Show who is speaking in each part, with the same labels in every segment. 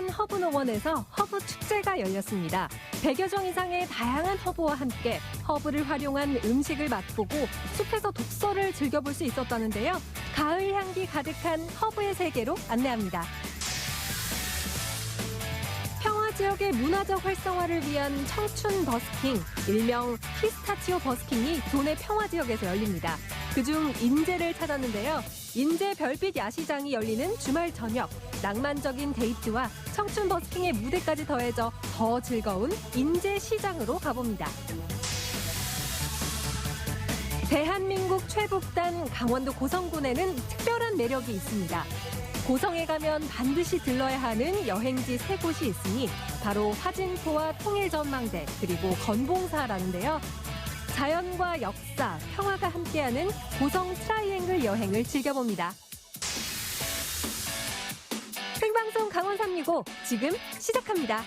Speaker 1: 부산 허브농원에서 허브 축제가 열렸습니다. 100여 종 이상의 다양한 허브와 함께 허브를 활용한 음식을 맛보고 숲에서 독서를 즐겨볼 수 있었다는데요. 가을 향기 가득한 허브의 세계로 안내합니다. 평화 지역의 문화적 활성화를 위한 청춘 버스킹, 일명 피스타치오 버스킹이 도내 평화 지역에서 열립니다. 그중 인제를 찾았는데요. 인제 별빛 야시장이 열리는 주말 저녁, 낭만적인 데이트와 청춘 버스킹의 무대까지 더해져 더 즐거운 인제 시장으로 가봅니다. 대한민국 최북단 강원도 고성군에는 특별한 매력이 있습니다. 고성에 가면 반드시 들러야 하는 여행지 3곳이 있으니 바로 화진포와 통일전망대 그리고 건봉사라는데요. 자연과 역사, 평화가 함께하는 고성 트라이앵글 여행을 즐겨봅니다. 생방송 강원 365 지금 시작합니다.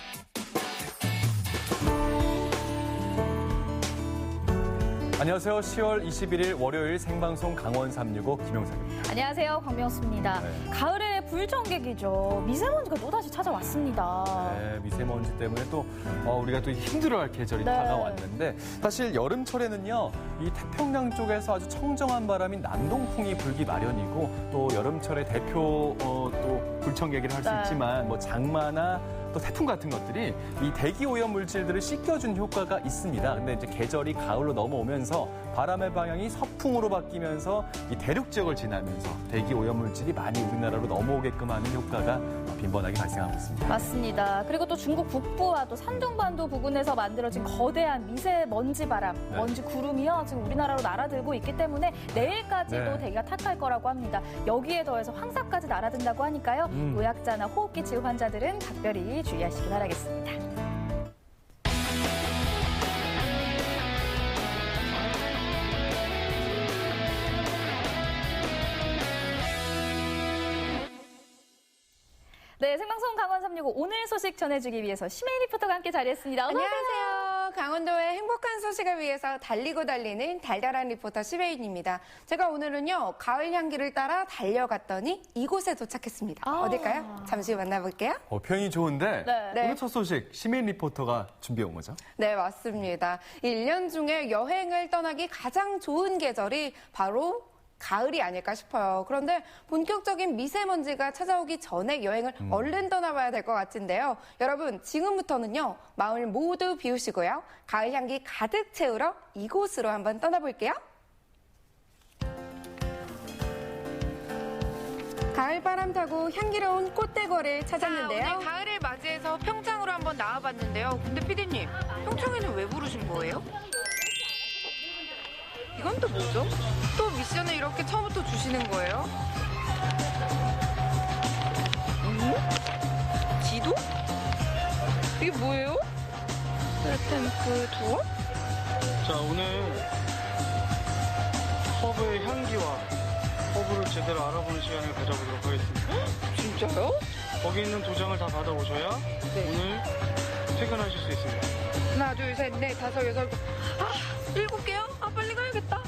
Speaker 2: 안녕하세요. 10월 21일 월요일 생방송 강원 365 김영석입니다.
Speaker 3: 안녕하세요. 광명수입니다.
Speaker 2: 네.
Speaker 3: 가을의 불청객이죠. 미세먼지가 또다시 찾아왔습니다.
Speaker 2: 네, 미세먼지 때문에 또 우리가 또 힘들어할 계절이
Speaker 3: 네.
Speaker 2: 다가왔는데 사실 여름철에는요. 이 태평양 쪽에서 아주 청정한 바람인 남동풍이 불기 마련이고 또 여름철의 대표 또 불청객이라 할 수
Speaker 3: 네.
Speaker 2: 있지만 뭐 장마나 또 태풍 같은 것들이 이 대기 오염 물질들을 씻겨준 효과가 있습니다. 근데 이제 계절이 가을로 넘어오면서 바람의 방향이 서풍으로 바뀌면서 이 대륙 지역을 지나면서 대기 오염 물질이 많이 우리나라로 넘어오게끔 하는 효과가 빈번하게 발생하고 있습니다.
Speaker 3: 맞습니다. 그리고 또 중국 북부와 또 산둥반도 부근에서 만들어진 거대한 미세먼지 바람,
Speaker 2: 네.
Speaker 3: 먼지 구름이요. 지금 우리나라로 날아들고 있기 때문에 내일까지도
Speaker 2: 네.
Speaker 3: 대기가 탁할 거라고 합니다. 여기에 더해서 황사까지 날아든다고 하니까요. 노약자나 호흡기질 환자들은 각별히 주의하시기 바라겠습니다. 네, 생방송 강원 365 오늘 소식 전해주기 위해서 심혜인 리포터가 함께 자리했습니다. 어서 오세요.
Speaker 4: 안녕하세요. 강원도의 행복한 소식을 위해서 달리고 달리는 달달한 리포터 심혜인입니다. 제가 오늘은요, 가을 향기를 따라 달려갔더니 이곳에 도착했습니다. 어딜까요? 잠시 만나볼게요.
Speaker 2: 표현이 좋은데
Speaker 3: 네.
Speaker 2: 오늘 첫 소식 심혜인 리포터가 준비해 온 거죠?
Speaker 4: 네, 맞습니다. 1년 중에 여행을 떠나기 가장 좋은 계절이 바로 가을이 아닐까 싶어요. 그런데 본격적인 미세먼지가 찾아오기 전에 여행을 얼른 떠나봐야 될 것 같은데요. 여러분, 지금부터는요, 마음을 모두 비우시고요. 가을 향기 가득 채우러 이곳으로 한번 떠나볼게요. 가을바람 타고 향기로운 꽃대거를 찾았는데요.
Speaker 5: 오늘 가을을 맞이해서 평창으로 한번 나와봤는데요. 근데 피디님, 평창에는 왜 부르신 거예요? 이건 또 뭐죠? 또 미션을 이렇게 처음부터 주시는 거예요? 지도? 이게 뭐예요? 템프 투어?
Speaker 6: 자, 오늘 허브의 향기와 허브를 제대로 알아보는 시간을 가져보도록 하겠습니다.
Speaker 5: 진짜요?
Speaker 6: 거기 있는 도장을 다 받아오셔야 오늘 퇴근하실 수 있습니다.
Speaker 5: 하나, 둘, 셋, 넷, 다섯, 여섯, 일곱 개요? 빨리 가야겠다.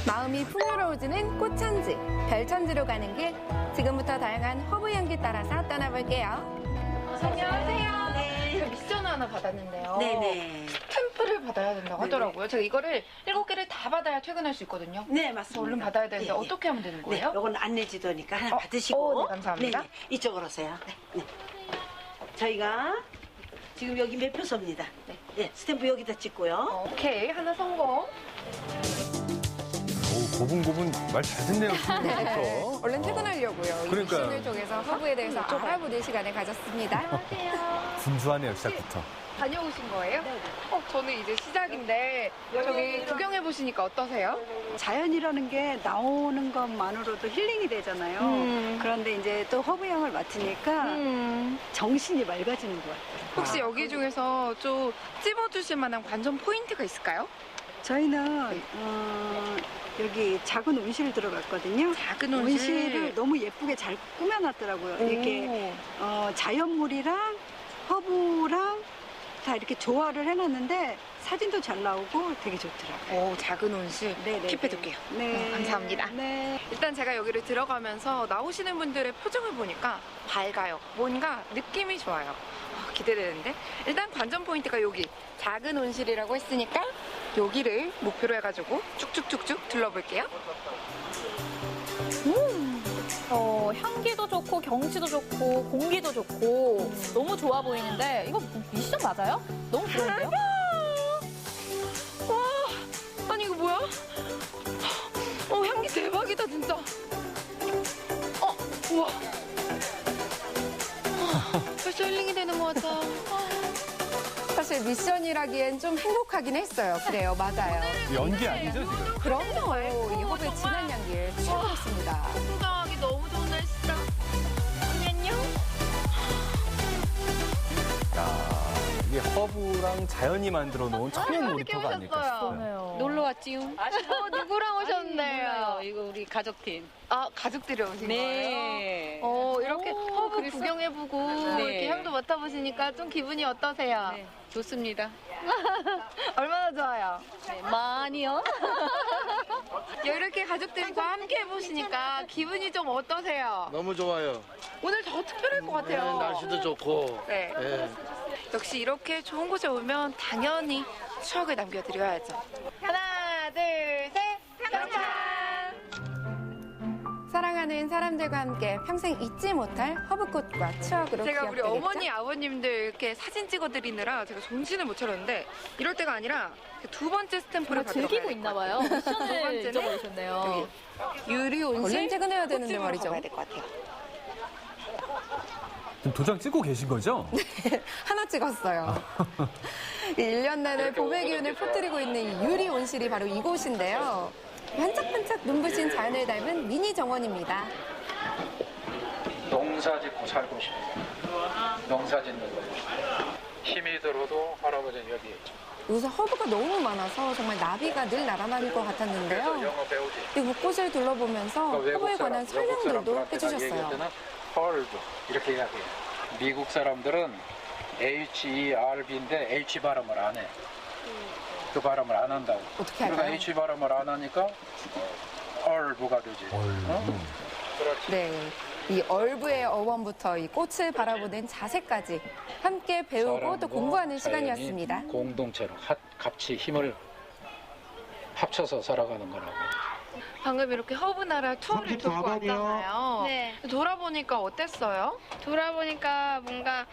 Speaker 4: 마음이 풍요로워지는 꽃천지, 별천지로 가는 길. 지금부터 다양한 허브 향기 따라서 떠나볼게요.
Speaker 5: 안녕하세요. 네. 제가 미션을 하나 받았는데요.
Speaker 7: 네네.
Speaker 5: 스탬프를 받아야 된다고 하더라고요. 제가 이거를 7개를 다 받아야 퇴근할 수 있거든요.
Speaker 7: 네, 맞습니다.
Speaker 5: 얼른 받아야 되는데
Speaker 7: 네,
Speaker 5: 어떻게 하면 되는
Speaker 7: 네,
Speaker 5: 거예요?
Speaker 7: 이건 안내지도니까 하나 받으시고.
Speaker 5: 네, 감사합니다.
Speaker 7: 네, 이쪽으로 오세요. 네. 저희가 지금 여기 매표소입니다. 네, 스탬프 여기다 찍고요.
Speaker 5: 오케이, 하나 성공.
Speaker 2: 오, 고분고분 말 잘 듣네요. 심혜인부터.
Speaker 4: 얼른 퇴근하려고요. 이
Speaker 2: 그러니까요.
Speaker 4: 미션을 통해서 허브에 대해서 알아보는 시간을 가졌습니다.
Speaker 2: 분주하네요, 시작부터.
Speaker 5: 다녀오신 거예요? 저는 이제 시작인데 저기 구경해 보시니까 어떠세요?
Speaker 8: 자연이라는 게 나오는 것만으로도 힐링이 되잖아요. 그런데 이제 또 허브향을 맡으니까 정신이 맑아지는 것 같아요.
Speaker 5: 혹시 여기 중에서 좀 찝어주실 만한 관전 포인트가 있을까요?
Speaker 8: 저희는 여기 작은 온실 들어갔거든요.
Speaker 5: 작은 온실.
Speaker 8: 온실을 너무 예쁘게 잘 꾸며놨더라고요. 이렇게 자연물이랑 허브랑 다 이렇게 조화를 해놨는데 사진도 잘 나오고 되게 좋더라고요.
Speaker 5: 오, 작은 온실
Speaker 8: 네네.
Speaker 5: 킵해둘게요.
Speaker 8: 네.
Speaker 5: 감사합니다.
Speaker 8: 네.
Speaker 5: 일단 제가 여기를 들어가면서 나오시는 분들의 표정을 보니까 밝아요. 뭔가 느낌이 좋아요. 기대되는데 일단 관전 포인트가 여기 작은 온실이라고 했으니까 여기를 목표로 해가지고 쭉쭉쭉쭉 둘러볼게요.
Speaker 3: 향기도 좋고 경치도 좋고 공기도 좋고 너무 좋아 보이는데 이거 미션 맞아요? 너무 좋은데요?
Speaker 5: 와, 아니 이거 뭐야? 향기 대박이다 진짜. 우와. 벌써 힐링이 되는 것 같아.
Speaker 4: 사실 미션이라기엔 좀 행복하긴 했어요. 그래요, 맞아요.
Speaker 2: 연기 아니죠, 지금?
Speaker 4: 그럼요. 이 허브의 진한 향기를 취하고
Speaker 5: 풍경하기 너무 좋은 날씨다. 안녕.
Speaker 2: 야, 이게 허브랑 자연이 만들어 놓은 천연 놀이터가 아닐까 싶어요.
Speaker 5: 놀러 왔지요. 누구랑 오셨나요?
Speaker 9: 이거 우리 가족팀.
Speaker 5: 아, 가족들이 오신 거예요? 이렇게 허브 구경해보고 이렇게 향도 맡아보시니까 좀 기분이 어떠세요?
Speaker 9: 네, 좋습니다.
Speaker 5: 얼마나 좋아요?
Speaker 9: 네, 많이요.
Speaker 5: 이렇게 가족들과 함께 해보시니까 기분이 좀 어떠세요?
Speaker 6: 너무 좋아요.
Speaker 5: 오늘 더 특별할 것 같아요.
Speaker 6: 네, 날씨도 좋고.
Speaker 5: 네.
Speaker 6: 예.
Speaker 5: 역시 이렇게 좋은 곳에 오면 당연히 추억을 남겨드려야죠. 하나, 둘, 셋, 짠!
Speaker 4: 사랑하는 사람들과 함께 평생 잊지 못할 허브꽃과 추억으로
Speaker 5: 제가 우리
Speaker 4: 기억되겠죠?
Speaker 5: 어머니, 아버님들 이렇게 사진 찍어드리느라 제가 정신을 못 차렸는데 이럴 때가 아니라 두 번째 스탬프를 받으러
Speaker 3: 즐기고
Speaker 5: 가야
Speaker 3: 있나 봐요. 미션을 잊어버리셨네요.
Speaker 5: 유리 온실
Speaker 4: 얼른 퇴근해야 되는데
Speaker 5: 꽃집으로
Speaker 4: 말이죠.
Speaker 5: 가봐야 될 것 같아요.
Speaker 2: 지금 도장 찍고 계신 거죠?
Speaker 4: 하나 찍었어요. 1년 내내 봄의 기운을 퍼뜨리고 있는 이 유리 온실이 바로 이곳인데요. 반짝반짝 눈부신 자연을 닮은 미니 정원입니다.
Speaker 10: 농사 짓고 살고 싶어요. 농사 짓는 거. 힘이 들어도 할아버지는 여기 있죠.
Speaker 4: 요새 허브가 너무 많아서 정말 나비가 늘 날아다닐 것
Speaker 10: 그래서
Speaker 4: 같았는데요.
Speaker 10: 영어 배우지.
Speaker 4: 이 곳곳을 둘러보면서 허브에 관한 설명들도 해주셨어요.
Speaker 10: 헐브 이렇게 이야기해요. 미국 사람들은 HERB인데 H 발음을 안 해. 그 발음을 안 한다고.
Speaker 4: 어떻게
Speaker 10: 그러니까
Speaker 4: 할까요?
Speaker 10: H 발음을 안 하니까 헐브가 되지. 어? 그렇지.
Speaker 4: 네, 이 얼부의 어원부터 이 꽃을 바라보는 자세까지 함께 배우고 또
Speaker 10: 사람과
Speaker 4: 공부하는
Speaker 10: 자연이
Speaker 4: 시간이었습니다.
Speaker 10: 공동체로 같이 힘을 합쳐서 살아가는 거라고.
Speaker 5: 방금 이렇게 허브 나라 투어를 듣고 왔잖아요.
Speaker 11: 네.
Speaker 5: 돌아보니까 어땠어요?
Speaker 11: 돌아보니까 뭔가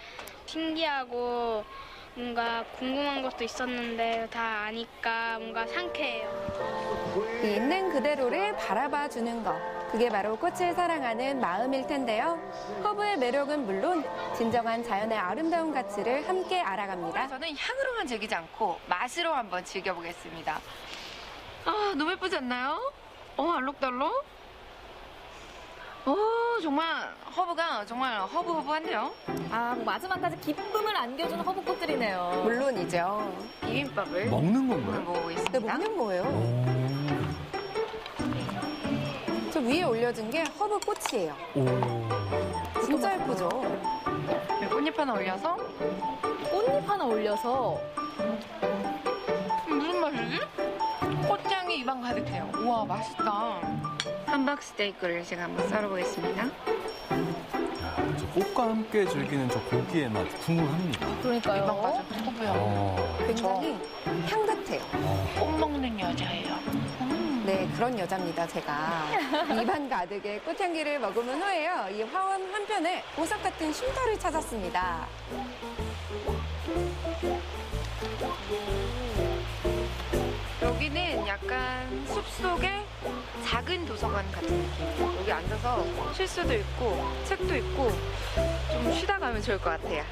Speaker 11: 신기하고 뭔가 궁금한 것도 있었는데 다 아니까 뭔가 상쾌해요.
Speaker 4: 이 있는 그대로를 바라봐 주는 것. 그게 바로 꽃을 사랑하는 마음일 텐데요. 허브의 매력은 물론 진정한 자연의 아름다운 가치를 함께 알아갑니다.
Speaker 5: 저는 향으로만 즐기지 않고 맛으로 한번 즐겨보겠습니다. 아, 너무 예쁘지 않나요? 알록달록. 정말 허브가 정말 허브허브한데요.
Speaker 3: 뭐 마지막까지 기쁨을 안겨주는 허브꽃들이네요.
Speaker 4: 물론이죠.
Speaker 5: 비빔밥을
Speaker 2: 먹는 건가요?
Speaker 5: 먹어보겠습니다.
Speaker 4: 근데 먹는 거예요. 저 위에 올려진 게 허브 꽃이에요. 진짜 예쁘죠?
Speaker 5: 꽃잎 하나 올려서
Speaker 3: 꽃잎 하나 올려서
Speaker 5: 무슨 맛이지? 꽃향이 입안 가득해요. 우와, 맛있다. 함박 스테이크를 제가 한번 썰어보겠습니다.
Speaker 2: 야, 저 꽃과 함께 즐기는 저 고기의 맛 궁금합니다.
Speaker 5: 입안
Speaker 3: 그러니까요.
Speaker 5: 가득 허브요.
Speaker 4: 굉장히 향긋해요.
Speaker 5: 꽃 먹는 여자예요.
Speaker 4: 네, 그런 여자입니다, 제가. 입안 가득의 꽃향기를 머금은 후에요. 이 화원 한편에 보석 같은 쉼터를 찾았습니다.
Speaker 5: 여기는 약간 숲속의 작은 도서관 같은 느낌이에요. 여기 앉아서 쉴 수도 있고 책도 있고 좀 쉬다 가면 좋을 것 같아요.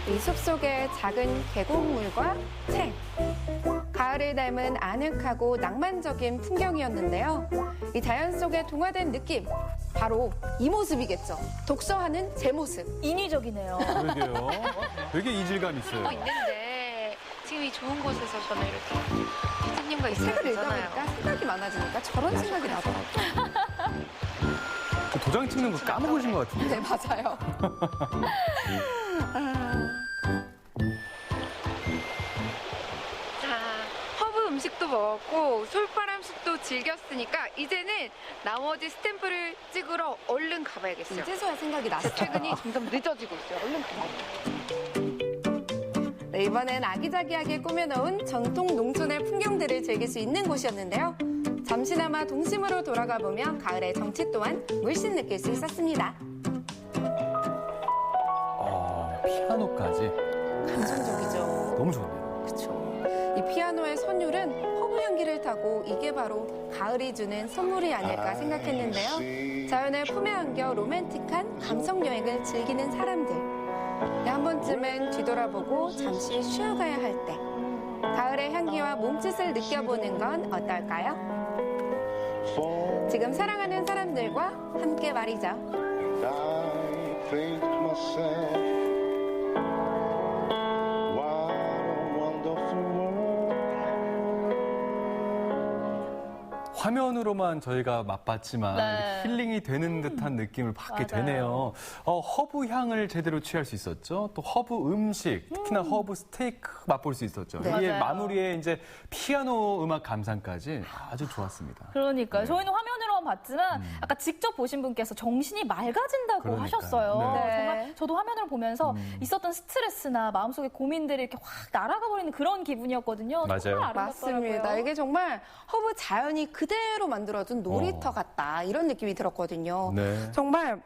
Speaker 4: 이 숲속의 작은 계곡물과 책. 가을을 닮은 아늑하고 낭만적인 풍경이었는데요. 이 자연 속에 동화된 느낌. 바로 이 모습이겠죠. 독서하는 제 모습.
Speaker 3: 인위적이네요.
Speaker 2: 그러게요. 되게 이질감 있어요.
Speaker 5: 있는데 지금 이 좋은 곳에서 저는 이렇게 피디님과 있어야
Speaker 4: 책을 읽다
Speaker 5: 되잖아요.
Speaker 4: 보니까 생각이 많아지니까 저런 생각이 나더라고요.
Speaker 2: 그 도장 찍는 거 까먹으신 것 같은데.
Speaker 4: 네, 맞아요.
Speaker 5: 먹었고 솔바람 숲도 즐겼으니까 이제는 나머지 스탬프를 찍으러 얼른 가봐야겠어요.
Speaker 4: 이제서야 생각이 났어요.
Speaker 5: 퇴근이 점점 늦어지고 있어요. 얼른 가봐요.
Speaker 4: 네, 이번엔 아기자기하게 꾸며놓은 전통 농촌의 풍경들을 즐길 수 있는 곳이었는데요. 잠시나마 동심으로 돌아가 보면 가을의 정취 또한 물씬 느낄 수 있었습니다.
Speaker 2: 피아노까지.
Speaker 4: 감성적이죠.
Speaker 2: 너무 좋네요.
Speaker 4: 그렇죠. 이 피아노의 선율은 허브 향기를 타고 이게 바로 가을이 주는 선물이 아닐까 생각했는데요. 자연의 품에 안겨 로맨틱한 감성 여행을 즐기는 사람들. 한 번쯤은 뒤돌아보고 잠시 쉬어가야 할 때 가을의 향기와 몸짓을 느껴보는 건 어떨까요? 지금 사랑하는 사람들과 함께 말이죠.
Speaker 2: 화면으로만 저희가 맛봤지만
Speaker 3: 네.
Speaker 2: 힐링이 되는 듯한 느낌을 받게 되네요. 허브 향을 제대로 취할 수 있었죠. 또 허브 음식, 특히나 허브 스테이크 맛볼 수 있었죠.
Speaker 3: 네.
Speaker 2: 이게
Speaker 3: 맞아요.
Speaker 2: 마무리에 이제 피아노 음악 감상까지 아주 좋았습니다.
Speaker 3: 그러니까요.
Speaker 2: 네.
Speaker 3: 저희는 화면으로만 봤지만 아까 직접 보신 분께서 정신이 맑아진다고
Speaker 2: 그러니까요.
Speaker 3: 하셨어요.
Speaker 4: 네.
Speaker 3: 정말 저도 화면으로 보면서 있었던 스트레스나 마음속의 고민들이 이렇게 확 날아가 버리는 그런 기분이었거든요.
Speaker 2: 맞아요.
Speaker 3: 정말 아름답더라고요.
Speaker 4: 맞습니다. 이게 정말 허브 자연이 그대로 만들어준 놀이터 같다 이런 느낌이 들었거든요.
Speaker 2: 네.
Speaker 4: 정말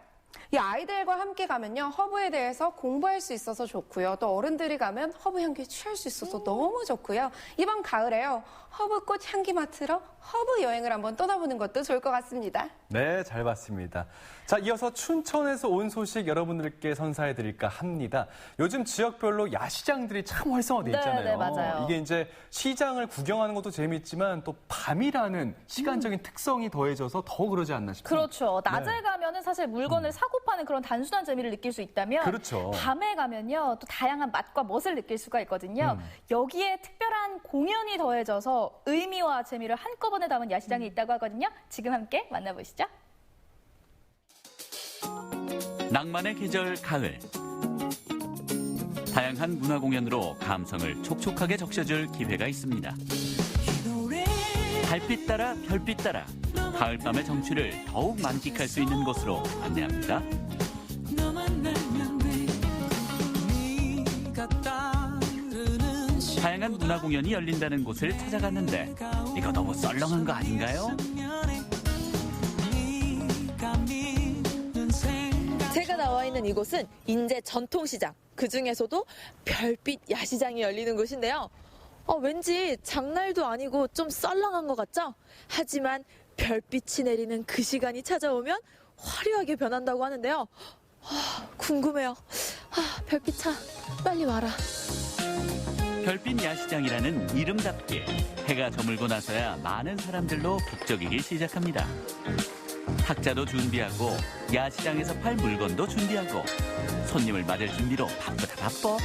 Speaker 4: 이 아이들과 함께 가면요 허브에 대해서 공부할 수 있어서 좋고요. 또 어른들이 가면 허브 향기에 취할 수 있어서 너무 좋고요. 이번 가을에요 허브꽃 향기 맡으러 허브 여행을 한번 떠나보는 것도 좋을 것 같습니다.
Speaker 2: 네, 잘 봤습니다. 자, 이어서 춘천에서 온 소식 여러분들께 선사해드릴까 합니다. 요즘 지역별로 야시장들이 참 활성화돼 있잖아요.
Speaker 3: 네, 맞아요.
Speaker 2: 이게 이제 시장을 구경하는 것도 재밌지만 또 밤이라는 시간적인 특성이 더해져서 더 그러지 않나 싶어요.
Speaker 3: 그렇죠. 낮에
Speaker 2: 네.
Speaker 3: 가면은 사실 물건을 사고 파는 그런 단순한 재미를 느낄 수 있다면
Speaker 2: 그렇죠.
Speaker 3: 밤에 가면요 또 다양한 맛과 멋을 느낄 수가 있거든요. 여기에 특별한 공연이 더해져서 의미와 재미를 한꺼번에 담은 야시장이 있다고 하거든요. 지금 함께 만나보시죠.
Speaker 12: 낭만의 계절 가을. 다양한 문화 공연으로 감성을 촉촉하게 적셔줄 기회가 있습니다. 달빛 따라 별빛 따라 가을밤의 정취를 더욱 만끽할 수 있는 곳으로 안내합니다. 다양한 문화 공연이 열린다는 곳을 찾아갔는데 이거 너무 썰렁한 거 아닌가요?
Speaker 13: 제가 나와 있는 이곳은 인제 전통시장, 그중에서도 별빛 야시장이 열리는 곳인데요. 왠지 장날도 아니고 좀 썰렁한 것 같죠? 하지만 별빛이 내리는 그 시간이 찾아오면 화려하게 변한다고 하는데요. 궁금해요. 별빛아, 빨리 와라.
Speaker 12: 별빛 야시장이라는 이름답게 해가 저물고 나서야 많은 사람들로 북적이기 시작합니다. 탁자도 준비하고 야시장에서 팔 물건도 준비하고 손님을 맞을 준비로 바쁘다 바빠.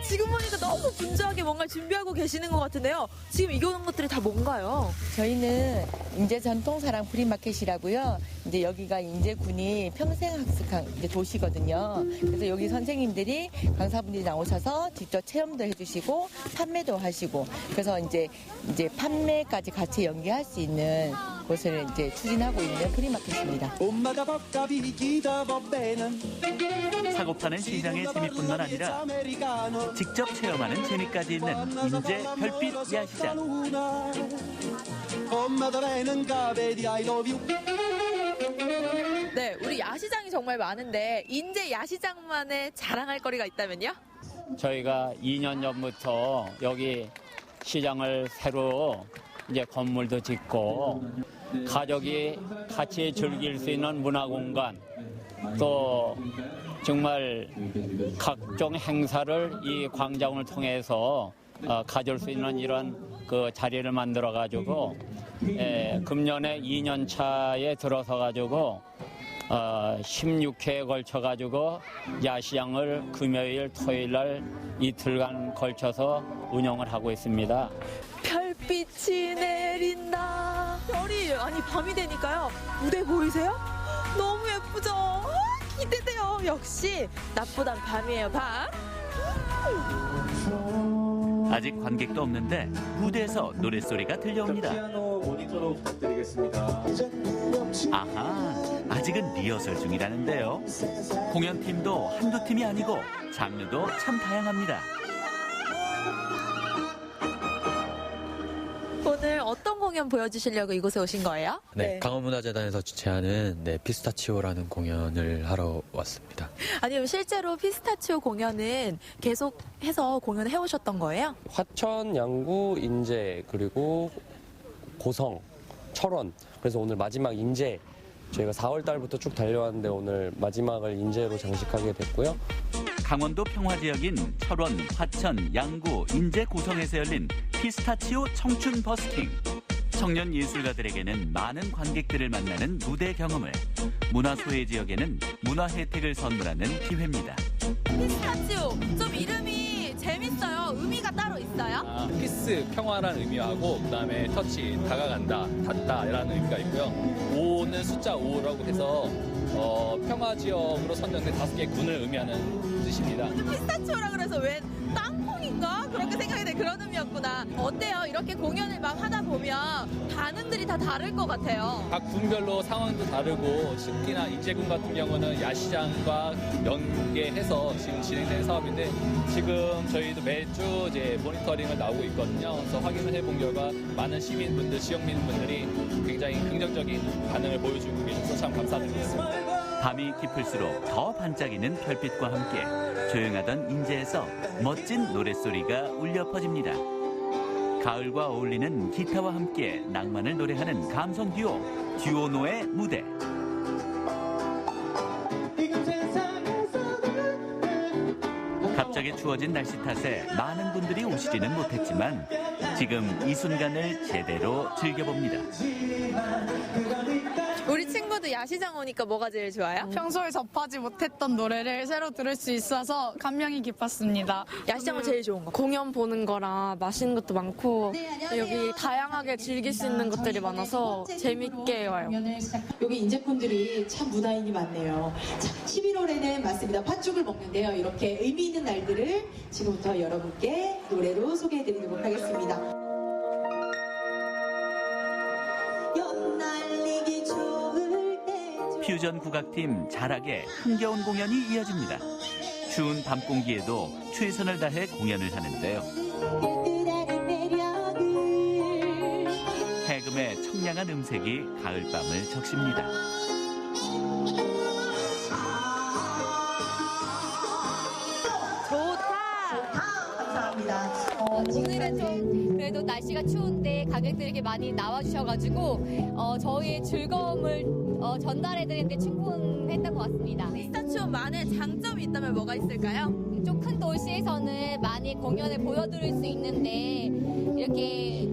Speaker 13: 지금 보니까 너무 분주하게 뭔가 준비하고 계시는 것 같은데요. 지금 이런 것들이 다 뭔가요?
Speaker 14: 저희는 인제 전통사랑 프리마켓이라고요. 이제 여기가 인제군이 평생학습한 도시거든요. 그래서 여기 선생님들이 강사분들이 나오셔서 직접 체험도 해주시고 판매도 하시고 그래서 이제 판매까지 같이 연계할 수 있는 곳을 이제 추진하고 있는 프리마켓입니다.
Speaker 12: 사고 파는 시장의 재미뿐만 아니라 직접 체험하는 재미까지 있는 인제 별빛 야시장.
Speaker 13: 네, 우리 야시장이 정말 많은데 인제 야시장만의 자랑할 거리가 있다면요?
Speaker 15: 저희가 2년 전부터 여기 시장을 새로 이제 건물도 짓고 가족이 같이 즐길 수 있는 문화 공간 또 정말 각종 행사를 이 광장을 통해서 가질 수 있는 이런 그 자리를 만들어 가지고 금년에 2년 차에 들어서 가지고 16회에 걸쳐 가지고 야시장을 금요일, 토요일 날 이틀간 걸쳐서 운영을 하고 있습니다.
Speaker 13: 별빛이 내린다. 별이 아니 밤이 되니까요. 무대 보이세요? 너무 예쁘죠? 기대돼요. 역시 낮보단 밤이에요, 밤.
Speaker 12: 아직 관객도 없는데 무대에서 노랫소리가 들려옵니다.
Speaker 2: 피아노 모니터로 부탁드리겠습니다.
Speaker 12: 아하, 아직은 리허설 중이라는데요. 공연팀도 한두 팀이 아니고 장르도 참 다양합니다.
Speaker 13: 오늘 어떤 공연 보여주시려고 이곳에 오신 거예요?
Speaker 16: 네, 강원문화재단에서 주최하는 피스타치오라는 공연을 하러 왔습니다.
Speaker 13: 아니면 실제로 피스타치오 공연은 계속해서 공연을 해오셨던 거예요?
Speaker 17: 화천, 양구, 인제, 그리고 고성, 철원. 그래서 오늘 마지막 인제, 저희가 4월 달부터 쭉 달려왔는데 오늘 마지막을 인제로 장식하게 됐고요.
Speaker 12: 강원도 평화지역인 철원, 화천, 양구, 인제, 고성에서 열린 피스타치오 청춘 버스킹. 청년 예술가들에게는 많은 관객들을 만나는 무대 경험을, 문화소외 지역에는 문화 혜택을 선물하는 기회입니다.
Speaker 13: 피스타치오, 좀 이름이 재밌어요. 의미가 따로 있어요?
Speaker 18: 피스, 평화라는 의미하고 그다음에 터치, 다가간다, 닿다라는 의미가 있고요. 5는 숫자 5라고 해서 평화 지역으로 선정된 5개의 군을 의미하는 뜻입니다.
Speaker 13: 피스타치오라 그래서 웬 땅콩인가? 그렇게 생각이 돼. 그런 의미였구나. 어때요? 이렇게 공연을 막 하다 보면 반응들이 다 다를 것 같아요.
Speaker 18: 각 군별로 상황도 다르고 특히나 인제군 같은 경우는 야시장과 연계해서 지금 진행되는 사업인데 지금 저희도 매주 이제 모니터링을 나오고 있거든요. 그래서 확인을 해본 결과 많은 시민분들, 지역민분들이 굉장히 긍정적인 반응을 보여주고 계셔서 참 감사드리고 있습니다.
Speaker 12: 밤이 깊을수록 더 반짝이는 별빛과 함께 조용하던 인제에서 멋진 노랫소리가 울려 퍼집니다. 가을과 어울리는 기타와 함께 낭만을 노래하는 감성 듀오노의 무대. 갑자기 추워진 날씨 탓에 많은 분들이 오시지는 못했지만 지금 이 순간을 제대로 즐겨봅니다.
Speaker 13: 우리 친구들 야시장 오니까 뭐가 제일 좋아요?
Speaker 19: 평소에 접하지 못했던 노래를 새로 들을 수 있어서 감명이 깊었습니다.
Speaker 13: 야시장은 제일 좋은 거?
Speaker 20: 공연 보는 거라 맛있는 것도 많고 여기 다양하게 즐길 수 있는 것들이 많아서 재밌게 와요.
Speaker 21: 여기 인제분들이 참 문화인이 많네요. 자, 11월에는 맞습니다. 팥죽을 먹는데요. 이렇게 의미 있는 날들을 지금부터 여러분께 노래로 소개해드리도록 하겠습니다.
Speaker 12: 퓨전 국악팀 자락의 흥겨운 공연이 이어집니다. 추운 밤 공기에도 최선을 다해 공연을 하는데요. 해금의 청량한 음색이 가을밤을 적십니다.
Speaker 22: 오늘은 좀 그래도 날씨가 추운데 가격들이 많이 나와주셔가지고 저희의 즐거움을 전달해드리는데 충분했던 것 같습니다.
Speaker 13: 피스타치오만의 장점이 있다면 뭐가 있을까요?
Speaker 22: 좀 큰 도시에서는 많이 공연을 보여드릴 수 있는데 이렇게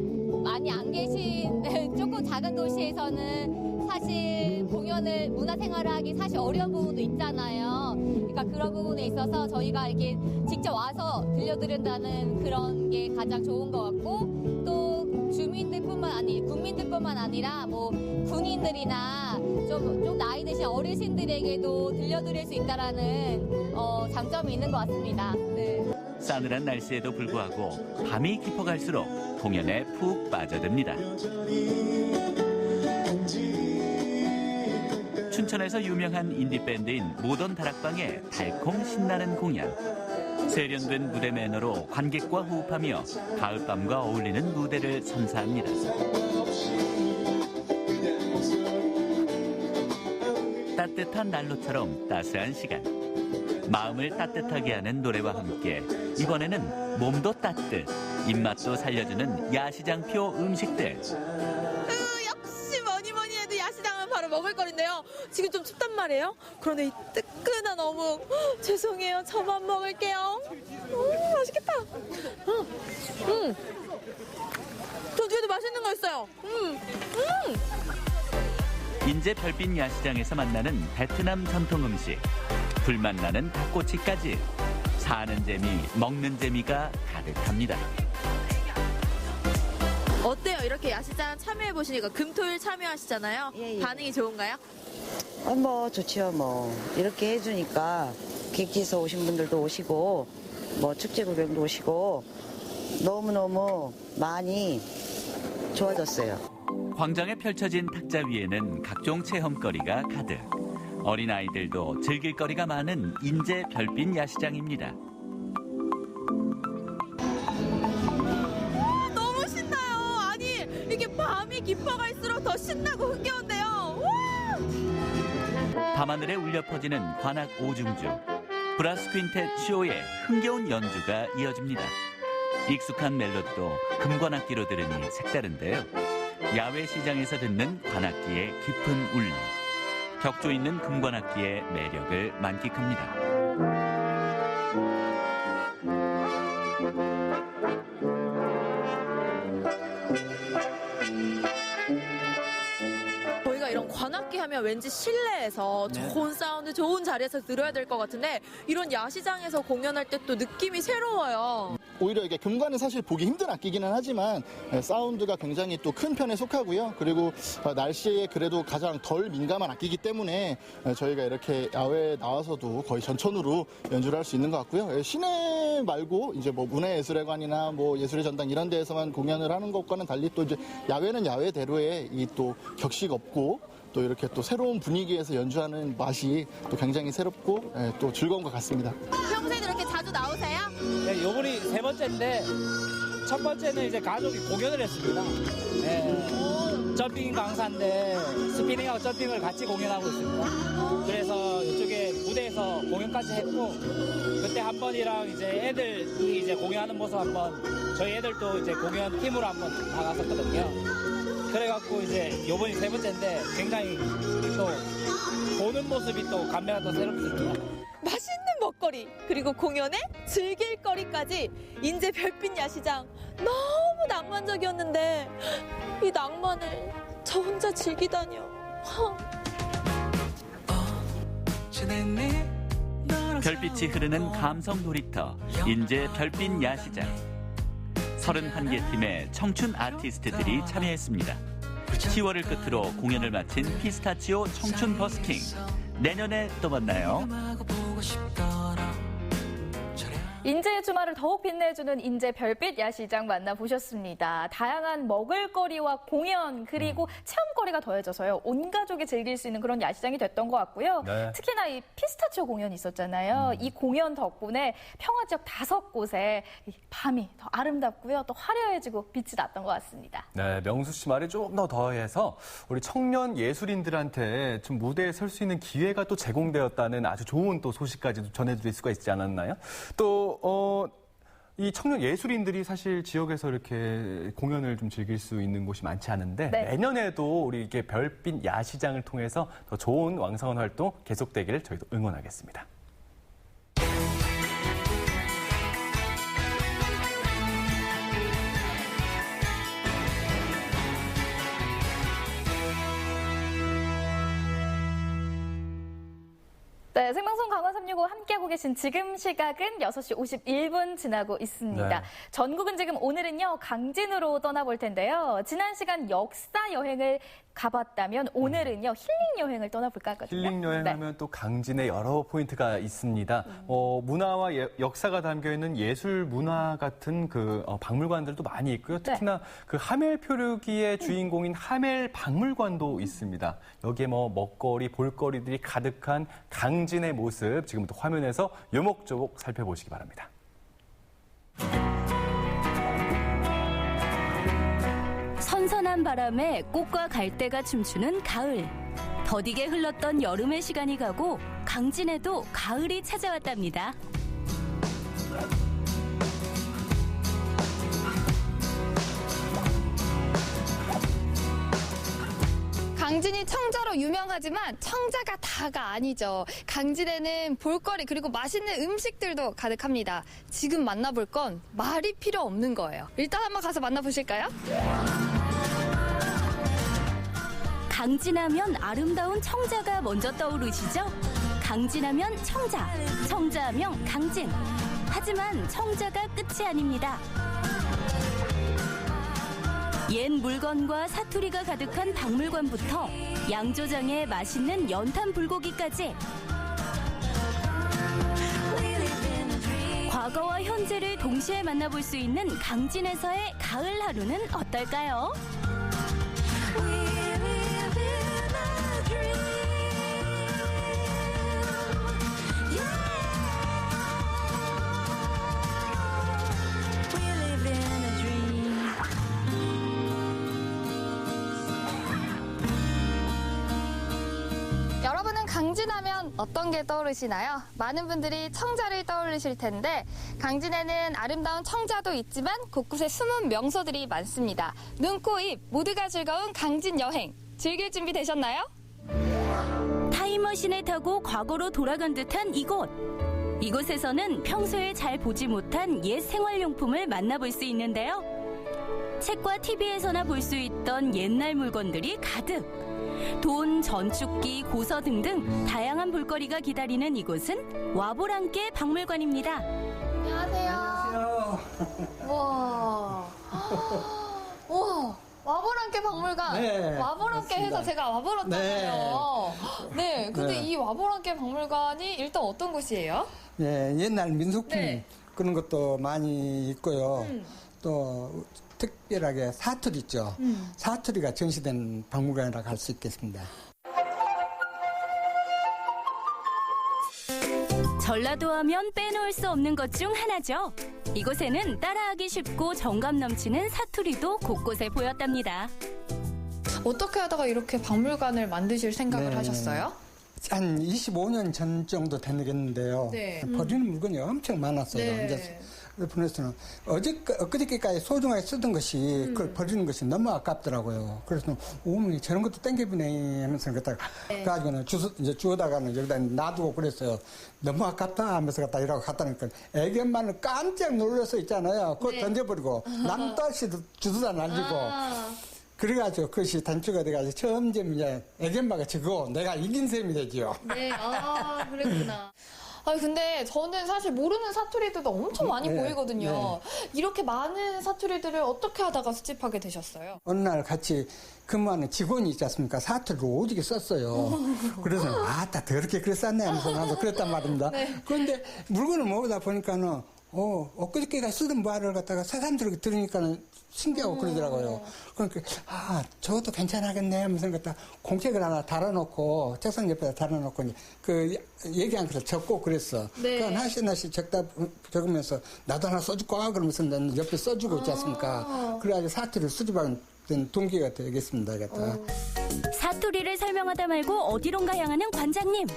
Speaker 22: 많이 안 계신 조금 작은 도시에서는 사실 공연을 문화생활을 하기 사실 어려운 부분도 있잖아요. 그러니까 그런 부분에 있어서 저희가 이렇게 직접 와서 들려드린다는 그런 게 가장 좋은 것 같고 또 국민들뿐만 아니라 뭐 군인들이나 좀 나이 드신 어르신들에게도 들려드릴 수 있다라는 장점이 있는 것 같습니다. 네.
Speaker 12: 싸늘한 날씨에도 불구하고 밤이 깊어갈수록 공연에 푹 빠져듭니다. 춘천에서 유명한 인디밴드인 모던 다락방의 달콤 신나는 공연. 세련된 무대 매너로 관객과 호흡하며 가을밤과 어울리는 무대를 선사합니다. 따뜻한 난로처럼 따스한 시간. 마음을 따뜻하게 하는 노래와 함께 이번에는 몸도 따뜻, 입맛도 살려주는 야시장표 음식들.
Speaker 13: 역시 뭐니 해도 야시장은 바로 먹을거리인데요. 지금 좀 춥단 말이에요. 그런데 이 뜨끈한 어묵 죄송해요. 저만 먹을게요. 맛있겠다. 저 뒤에도 맛있는 거 있어요.
Speaker 12: 인제 별빛 야시장에서 만나는 베트남 전통 음식. 불맛 나는 닭꼬치까지 사는 재미, 먹는 재미가 가득합니다.
Speaker 13: 어때요? 이렇게 야시장 참여해보시니까 금토일 참여하시잖아요. 반응이 좋은가요?
Speaker 23: 뭐 좋지요. 뭐 이렇게 해주니까 객지에서 오신 분들도 오시고
Speaker 1: 뭐 축제 구경도 오시고 너무너무 많이 좋아졌어요.
Speaker 12: 광장에 펼쳐진 탁자 위에는 각종 체험거리가 가득. 어린아이들도 즐길 거리가 많은 인제 별빛 야시장입니다.
Speaker 13: 너무 신나요. 아니 이게 밤이 깊어갈수록 더 신나고 흥겨운데요.
Speaker 12: 밤하늘에 울려 퍼지는 관악 오중주. 브라스 퀸텟 쇼의 흥겨운 연주가 이어집니다. 익숙한 멜로디도 금관악기로 들으니 색다른데요. 야외 시장에서 듣는 관악기의 깊은 울림. 격조 있는 금관악기의 매력을 만끽합니다.
Speaker 13: 저희가 이런 관악기 하면 왠지 실내에서 좋은 사운드, 좋은 자리에서 들어야 될 것 같은데 이런 야시장에서 공연할 때 또 느낌이 새로워요.
Speaker 7: 오히려 이게 금관은 사실 보기 힘든 악기기는 하지만 사운드가 굉장히 또 큰 편에 속하고요. 그리고 날씨에 그래도 가장 덜 민감한 악기이기 때문에 저희가 이렇게 야외에 나와서도 거의 전천후로 연주를 할 수 있는 것 같고요. 시내 말고 이제 뭐 문화예술회관이나 뭐 예술의 전당 이런 데에서만 공연을 하는 것과는 달리 또 이제 야외는 야외대로의 이 또 격식 없고 또 이렇게 또 새로운 분위기에서 연주하는 맛이 또 굉장히 새롭고 또 즐거운 것 같습니다.
Speaker 13: 평소에 이렇게 자주 나오세요?
Speaker 23: 네, 요번이 3번째인데 첫 번째는 이제 가족이 공연을 했습니다. 네, 점핑 강사인데 스피닝하고 점핑을 같이 공연하고 있습니다. 그래서 이쪽에 무대에서 공연까지 했고 그때 한 번이랑 이제 애들이 이제 공연하는 모습 한번 저희 애들도 이제 공연 팀으로 한번 나갔었거든요. 그래갖고 이제 요번이 3번째인데 굉장히 또 보는 모습이 또 감회가 또 새롭습니다.
Speaker 13: 맛있는 먹거리 그리고 공연에 즐길 거리까지 인제 별빛 야시장 너무 낭만적이었는데 이 낭만을 저 혼자 즐기다니요.
Speaker 12: 별빛이 흐르는 감성 놀이터 인제 별빛 야시장. 31개 팀의 청춘 아티스트들이 참여했습니다. 10월을 끝으로 공연을 마친 피스타치오 청춘 버스킹. 내년에 또 만나요.
Speaker 3: 인제의 주말을 더욱 빛내주는 인제 별빛 야시장 만나보셨습니다. 다양한 먹을거리와 공연 그리고 체험거리가 더해져서요. 온 가족이 즐길 수 있는 그런 야시장이 됐던 것 같고요.
Speaker 2: 네.
Speaker 3: 특히나 이 피스타치오 공연이 있었잖아요. 이 공연 덕분에 평화 지역 5곳에 밤이 더 아름답고요. 또 화려해지고 빛이 났던 것 같습니다.
Speaker 2: 네, 명수 씨 말이 조금 더 더해서 우리 청년 예술인들한테 좀 무대에 설 수 있는 기회가 또 제공되었다는 아주 좋은 또 소식까지도 전해드릴 수가 있지 않았나요? 또 이 청년 예술인들이 사실 지역에서 이렇게 공연을 좀 즐길 수 있는 곳이 많지 않은데
Speaker 3: 네.
Speaker 2: 내년에도 우리 이게 별빛 야시장을 통해서 더 좋은 왕성한 활동 계속되기를 저희도 응원하겠습니다.
Speaker 3: 네, 생방송 강원 365 함께하고 계신 지금 시각은 6시 51분 지나고 있습니다.
Speaker 2: 네.
Speaker 3: 전국은 지금 오늘은요, 강진으로 떠나볼 텐데요. 지난 시간 역사 여행을 가봤다면 오늘은요, 힐링 여행을 떠나볼까 하거든요.
Speaker 2: 힐링 여행하면 또 강진에 여러 포인트가 있습니다. 문화와 역사가 담겨있는 예술 문화 같은 그 박물관들도 많이 있고요. 특히나 그 하멜 표류기의 주인공인 하멜 박물관도 있습니다. 여기에 뭐 먹거리, 볼거리들이 가득한 강진의 모습 지금부터 화면에서 요목조목 살펴보시기 바랍니다.
Speaker 24: 선선한 바람에 꽃과 갈대가 춤추는 가을. 더디게 흘렀던 여름의 시간이 가고 강진에도 가을이 찾아왔답니다.
Speaker 25: 강진이 청자로 유명하지만 청자가 다가 아니죠. 강진에는 볼거리 그리고 맛있는 음식들도 가득합니다. 지금 만나볼 건 말이 필요 없는 거예요. 일단 한번 가서 만나보실까요?
Speaker 24: 강진하면 아름다운 청자가 먼저 떠오르시죠? 강진하면 청자, 청자하면 강진. 하지만 청자가 끝이 아닙니다. 옛 물건과 사투리가 가득한 박물관부터 양조장의 맛있는 연탄 불고기까지 과거와 현재를 동시에 만나볼 수 있는 강진에서의 가을 하루는 어떨까요?
Speaker 25: 여러분은 강진하면 어떤 게 떠오르시나요? 많은 분들이 청자를 떠올리실 텐데 강진에는 아름다운 청자도 있지만 곳곳에 숨은 명소들이 많습니다. 눈, 코, 입 모두가 즐거운 강진 여행 즐길 준비 되셨나요?
Speaker 24: 타임머신을 타고 과거로 돌아간 듯한 이곳. 이곳에서는 평소에 잘 보지 못한 옛 생활용품을 만나볼 수 있는데요. 책과 TV에서나 볼 수 있던 옛날 물건들이 가득. 돈, 전축기, 고서 등등 다양한 볼거리가 기다리는 이곳은 와보랑께 박물관입니다.
Speaker 25: 안녕하세요. 우와. 우와. 와보랑께 박물관.
Speaker 6: 네,
Speaker 25: 와보랑께 해서 제가 와버렸잖아요. 네. 근데
Speaker 6: 네.
Speaker 25: 이 와보랑께 박물관이 일단 어떤 곳이에요?
Speaker 6: 예, 옛날 민속품
Speaker 25: 네.
Speaker 6: 그런 것도 많이 있고요. 또 특별하게 사투리 있죠. 사투리가 전시된 박물관이라고 할 수 있겠습니다.
Speaker 24: 전라도 하면 빼놓을 수 없는 것 중 하나죠. 이곳에는 따라하기 쉽고 정감 넘치는 사투리도 곳곳에 보였답니다.
Speaker 25: 어떻게 하다가 이렇게 박물관을 만드실 생각을
Speaker 6: 네.
Speaker 25: 하셨어요?
Speaker 6: 한 25년 전 정도 되겠는데요.
Speaker 25: 네.
Speaker 6: 버리는 물건이 엄청 많았어요.
Speaker 25: 네.
Speaker 6: 이제 그래서는 엊그저께까지 소중하게 쓰던 것이 그걸 버리는 것이 너무 아깝더라고요. 그래서 어머니 저런 것도 땡겨보네 하면서 그랬다가
Speaker 25: 네.
Speaker 6: 그래가지고는 이제 주워다가는 여기다 놔두고 그랬어요. 너무 아깝다 하면서 갖다 이러고 갖다 놓으니까 애기 엄마는 깜짝 놀라서 있잖아요. 그거
Speaker 25: 네.
Speaker 6: 던져버리고 남도 없이 주워다 날리고 그래가지고 그것이 단추가 돼가지고 점점 이제 애기 엄마가 지고 내가 이긴 셈이 되지요.
Speaker 25: 네, 그랬구나. 근데 저는 사실 모르는 사투리들도 엄청 많이
Speaker 6: 네,
Speaker 25: 보이거든요.
Speaker 6: 네.
Speaker 25: 이렇게 많은 사투리들을 어떻게 하다가 수집하게 되셨어요?
Speaker 6: 어느 날 같이 근무하는 직원이 있지 않습니까? 사투리를 오지게 썼어요. 그래서 아따 더럽게 그래 썼네 하면서 나도 그랬단 말입니다.
Speaker 25: 네.
Speaker 6: 그런데 물건을 모으다 보니까는 엊그저께가 쓰던 말을 갖다가 새삼스럽게 들으니까는 신기하고 그러더라고요. 그러니까 저것도 괜찮아겠네 하면서 갖다 공책을 하나 달아놓고 책상 옆에다 달아놓고 그 얘기한 것을 적고 그랬어.
Speaker 25: 네.
Speaker 6: 그 하나씩 적으면서 나도 하나 써줄까 그러면서 나는 옆에 써주고 있지 않습니까? 그래가지고 사투리를 수집하는 동기가 되겠습니다.
Speaker 24: 사투리를 설명하다 말고 어디론가 향하는 관장님.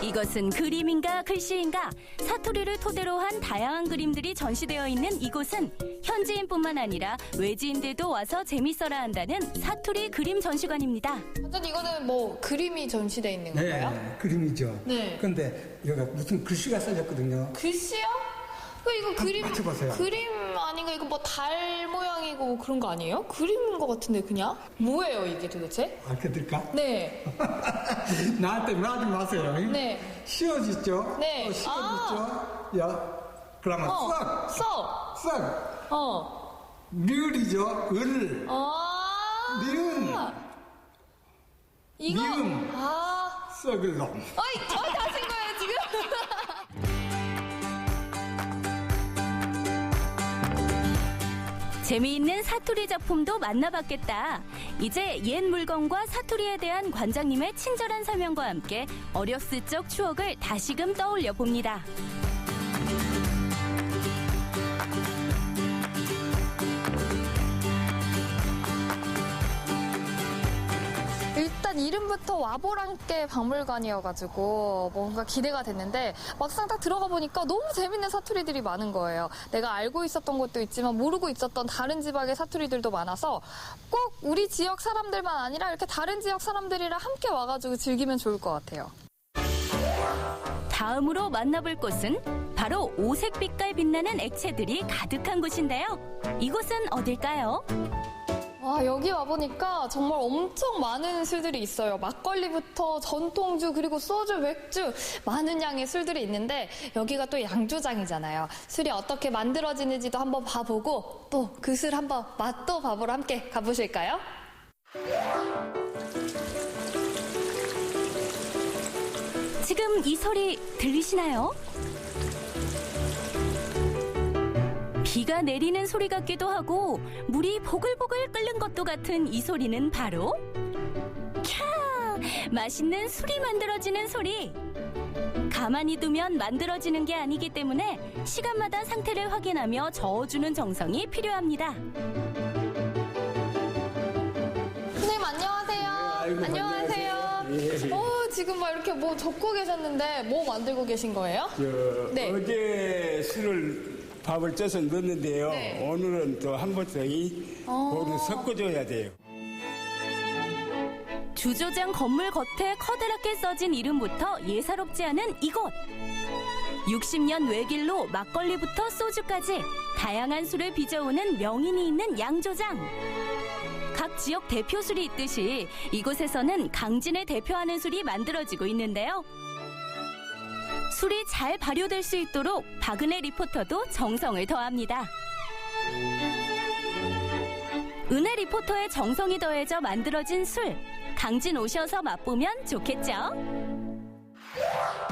Speaker 24: 이것은 그림인가 글씨인가 사투리를 토대로 한 다양한 그림들이 전시되어 있는 이곳은 현지인뿐만 아니라 외지인들도 와서 재밌어라 한다는 사투리 그림 전시관입니다.
Speaker 25: 완전 이거는 뭐 그림이 전시되어 있는 건가요?
Speaker 6: 네, 그림이죠.
Speaker 25: 네.
Speaker 6: 그런데 여기가 무슨 글씨가 써졌거든요.
Speaker 25: 글씨요? 이거 그림
Speaker 6: 맞춰보세요.
Speaker 25: 그림 아닌가? 이거 뭐 달 모양이고 그런 거 아니에요? 그림인 것 같은데 그냥? 뭐예요 이게 도대체?
Speaker 6: 알려드릴까?
Speaker 25: 네.
Speaker 6: 나한테 말하지 마세요.
Speaker 25: 네.
Speaker 6: 씌워지죠?
Speaker 25: 네.
Speaker 6: 씌워지죠? 그러면 썩. 률이죠? 을. 니은.
Speaker 25: 이거.
Speaker 6: 니은. 썩을 놈.
Speaker 25: 저희 하신 거예요 지금?
Speaker 24: 재미있는 사투리 작품도 만나봤겠다. 이제 옛 물건과 사투리에 대한 관장님의 친절한 설명과 함께 어렸을 적 추억을 다시금 떠올려 봅니다.
Speaker 25: 일단 이름부터 와보랑께 박물관이어가지고 뭔가 기대가 됐는데 막상 딱 들어가 보니까 너무 재밌는 사투리들이 많은 거예요. 내가 알고 있었던 것도 있지만 모르고 있었던 다른 지방의 사투리들도 많아서 꼭 우리 지역 사람들만 아니라 이렇게 다른 지역 사람들이랑 함께 와가지고 즐기면 좋을 것 같아요.
Speaker 24: 다음으로 만나볼 곳은 바로 오색빛깔 빛나는 액체들이 가득한 곳인데요. 이곳은 어딜까요?
Speaker 25: 와, 여기 와보니까 정말 엄청 많은 술들이 있어요. 막걸리부터 전통주, 그리고 소주, 맥주, 많은 양의 술들이 있는데 여기가 또 양조장이잖아요. 술이 어떻게 만들어지는지도 한번 봐보고 또 그 술 한번 맛도 봐보러 함께 가보실까요?
Speaker 24: 지금 이 소리 들리시나요? 비가 내리는 소리 같기도 하고 물이 보글보글 끓는 것도 같은 이 소리는 바로 캬! 맛있는 술이 만들어지는 소리. 가만히 두면 만들어지는 게 아니기 때문에 시간마다 상태를 확인하며 저어주는 정성이 필요합니다.
Speaker 25: 선생님 안녕하세요. 안녕하세요. 지금 막 이렇게 뭐 적고 계셨는데 뭐 만들고 계신 거예요? 네.
Speaker 5: 어제 밥을 쪄서 넣었는데요.
Speaker 25: 네.
Speaker 5: 오늘은 또 한 번 더 고루 섞어줘야 돼요.
Speaker 24: 주조장 건물 겉에 커다랗게 써진 이름부터 예사롭지 않은 이곳. 60년 외길로 막걸리부터 소주까지 다양한 술을 빚어오는 명인이 있는 양조장. 각 지역 대표 술이 있듯이 이곳에서는 강진을 대표하는 술이 만들어지고 있는데요. 술이 잘 발효될 수 있도록 박은혜 리포터도 정성을 더합니다. 은혜 리포터의 정성이 더해져 만들어진 술. 강진 오셔서 맛보면 좋겠죠?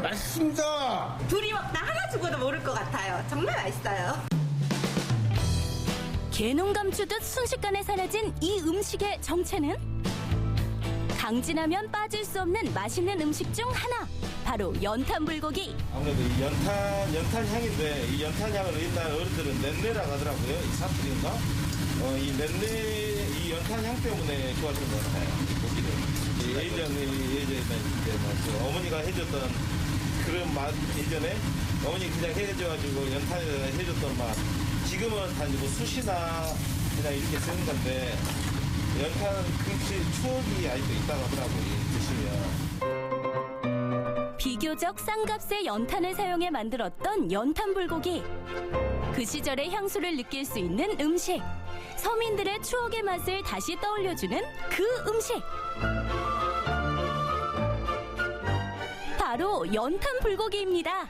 Speaker 8: 맛있습니다. 둘이 먹다 하나 죽어도 모를 것 같아요. 정말 맛있어요.
Speaker 24: 개농 감추듯 순식간에 사라진 이 음식의 정체는? 강진하면 빠질 수 없는 맛있는 음식 중 하나. 바로 연탄불고기.
Speaker 9: 아무래도 이 연탄 향인데 이 연탄 향을 옛날 어른들은 넷내라고 하더라고요. 이 사투리인가? 이 넷내, 이 연탄 향 때문에 좋아하시는 것 같아요. 고기를. 예전에 이제 어머니가 해줬던 그런 맛, 예전에 어머니 그냥 해줘가지고 연탄에다가 해줬던 맛. 지금은 다 뭐 숯이나 그냥 이렇게 쓰는 건데 연탄 그 추억이 아직도 있다고 하더라고요. 드시면.
Speaker 24: 비교적 싼 값의 연탄을 사용해 만들었던 연탄불고기. 그 시절의 향수를 느낄 수 있는 음식. 서민들의 추억의 맛을 다시 떠올려주는 그 음식. 바로 연탄불고기입니다.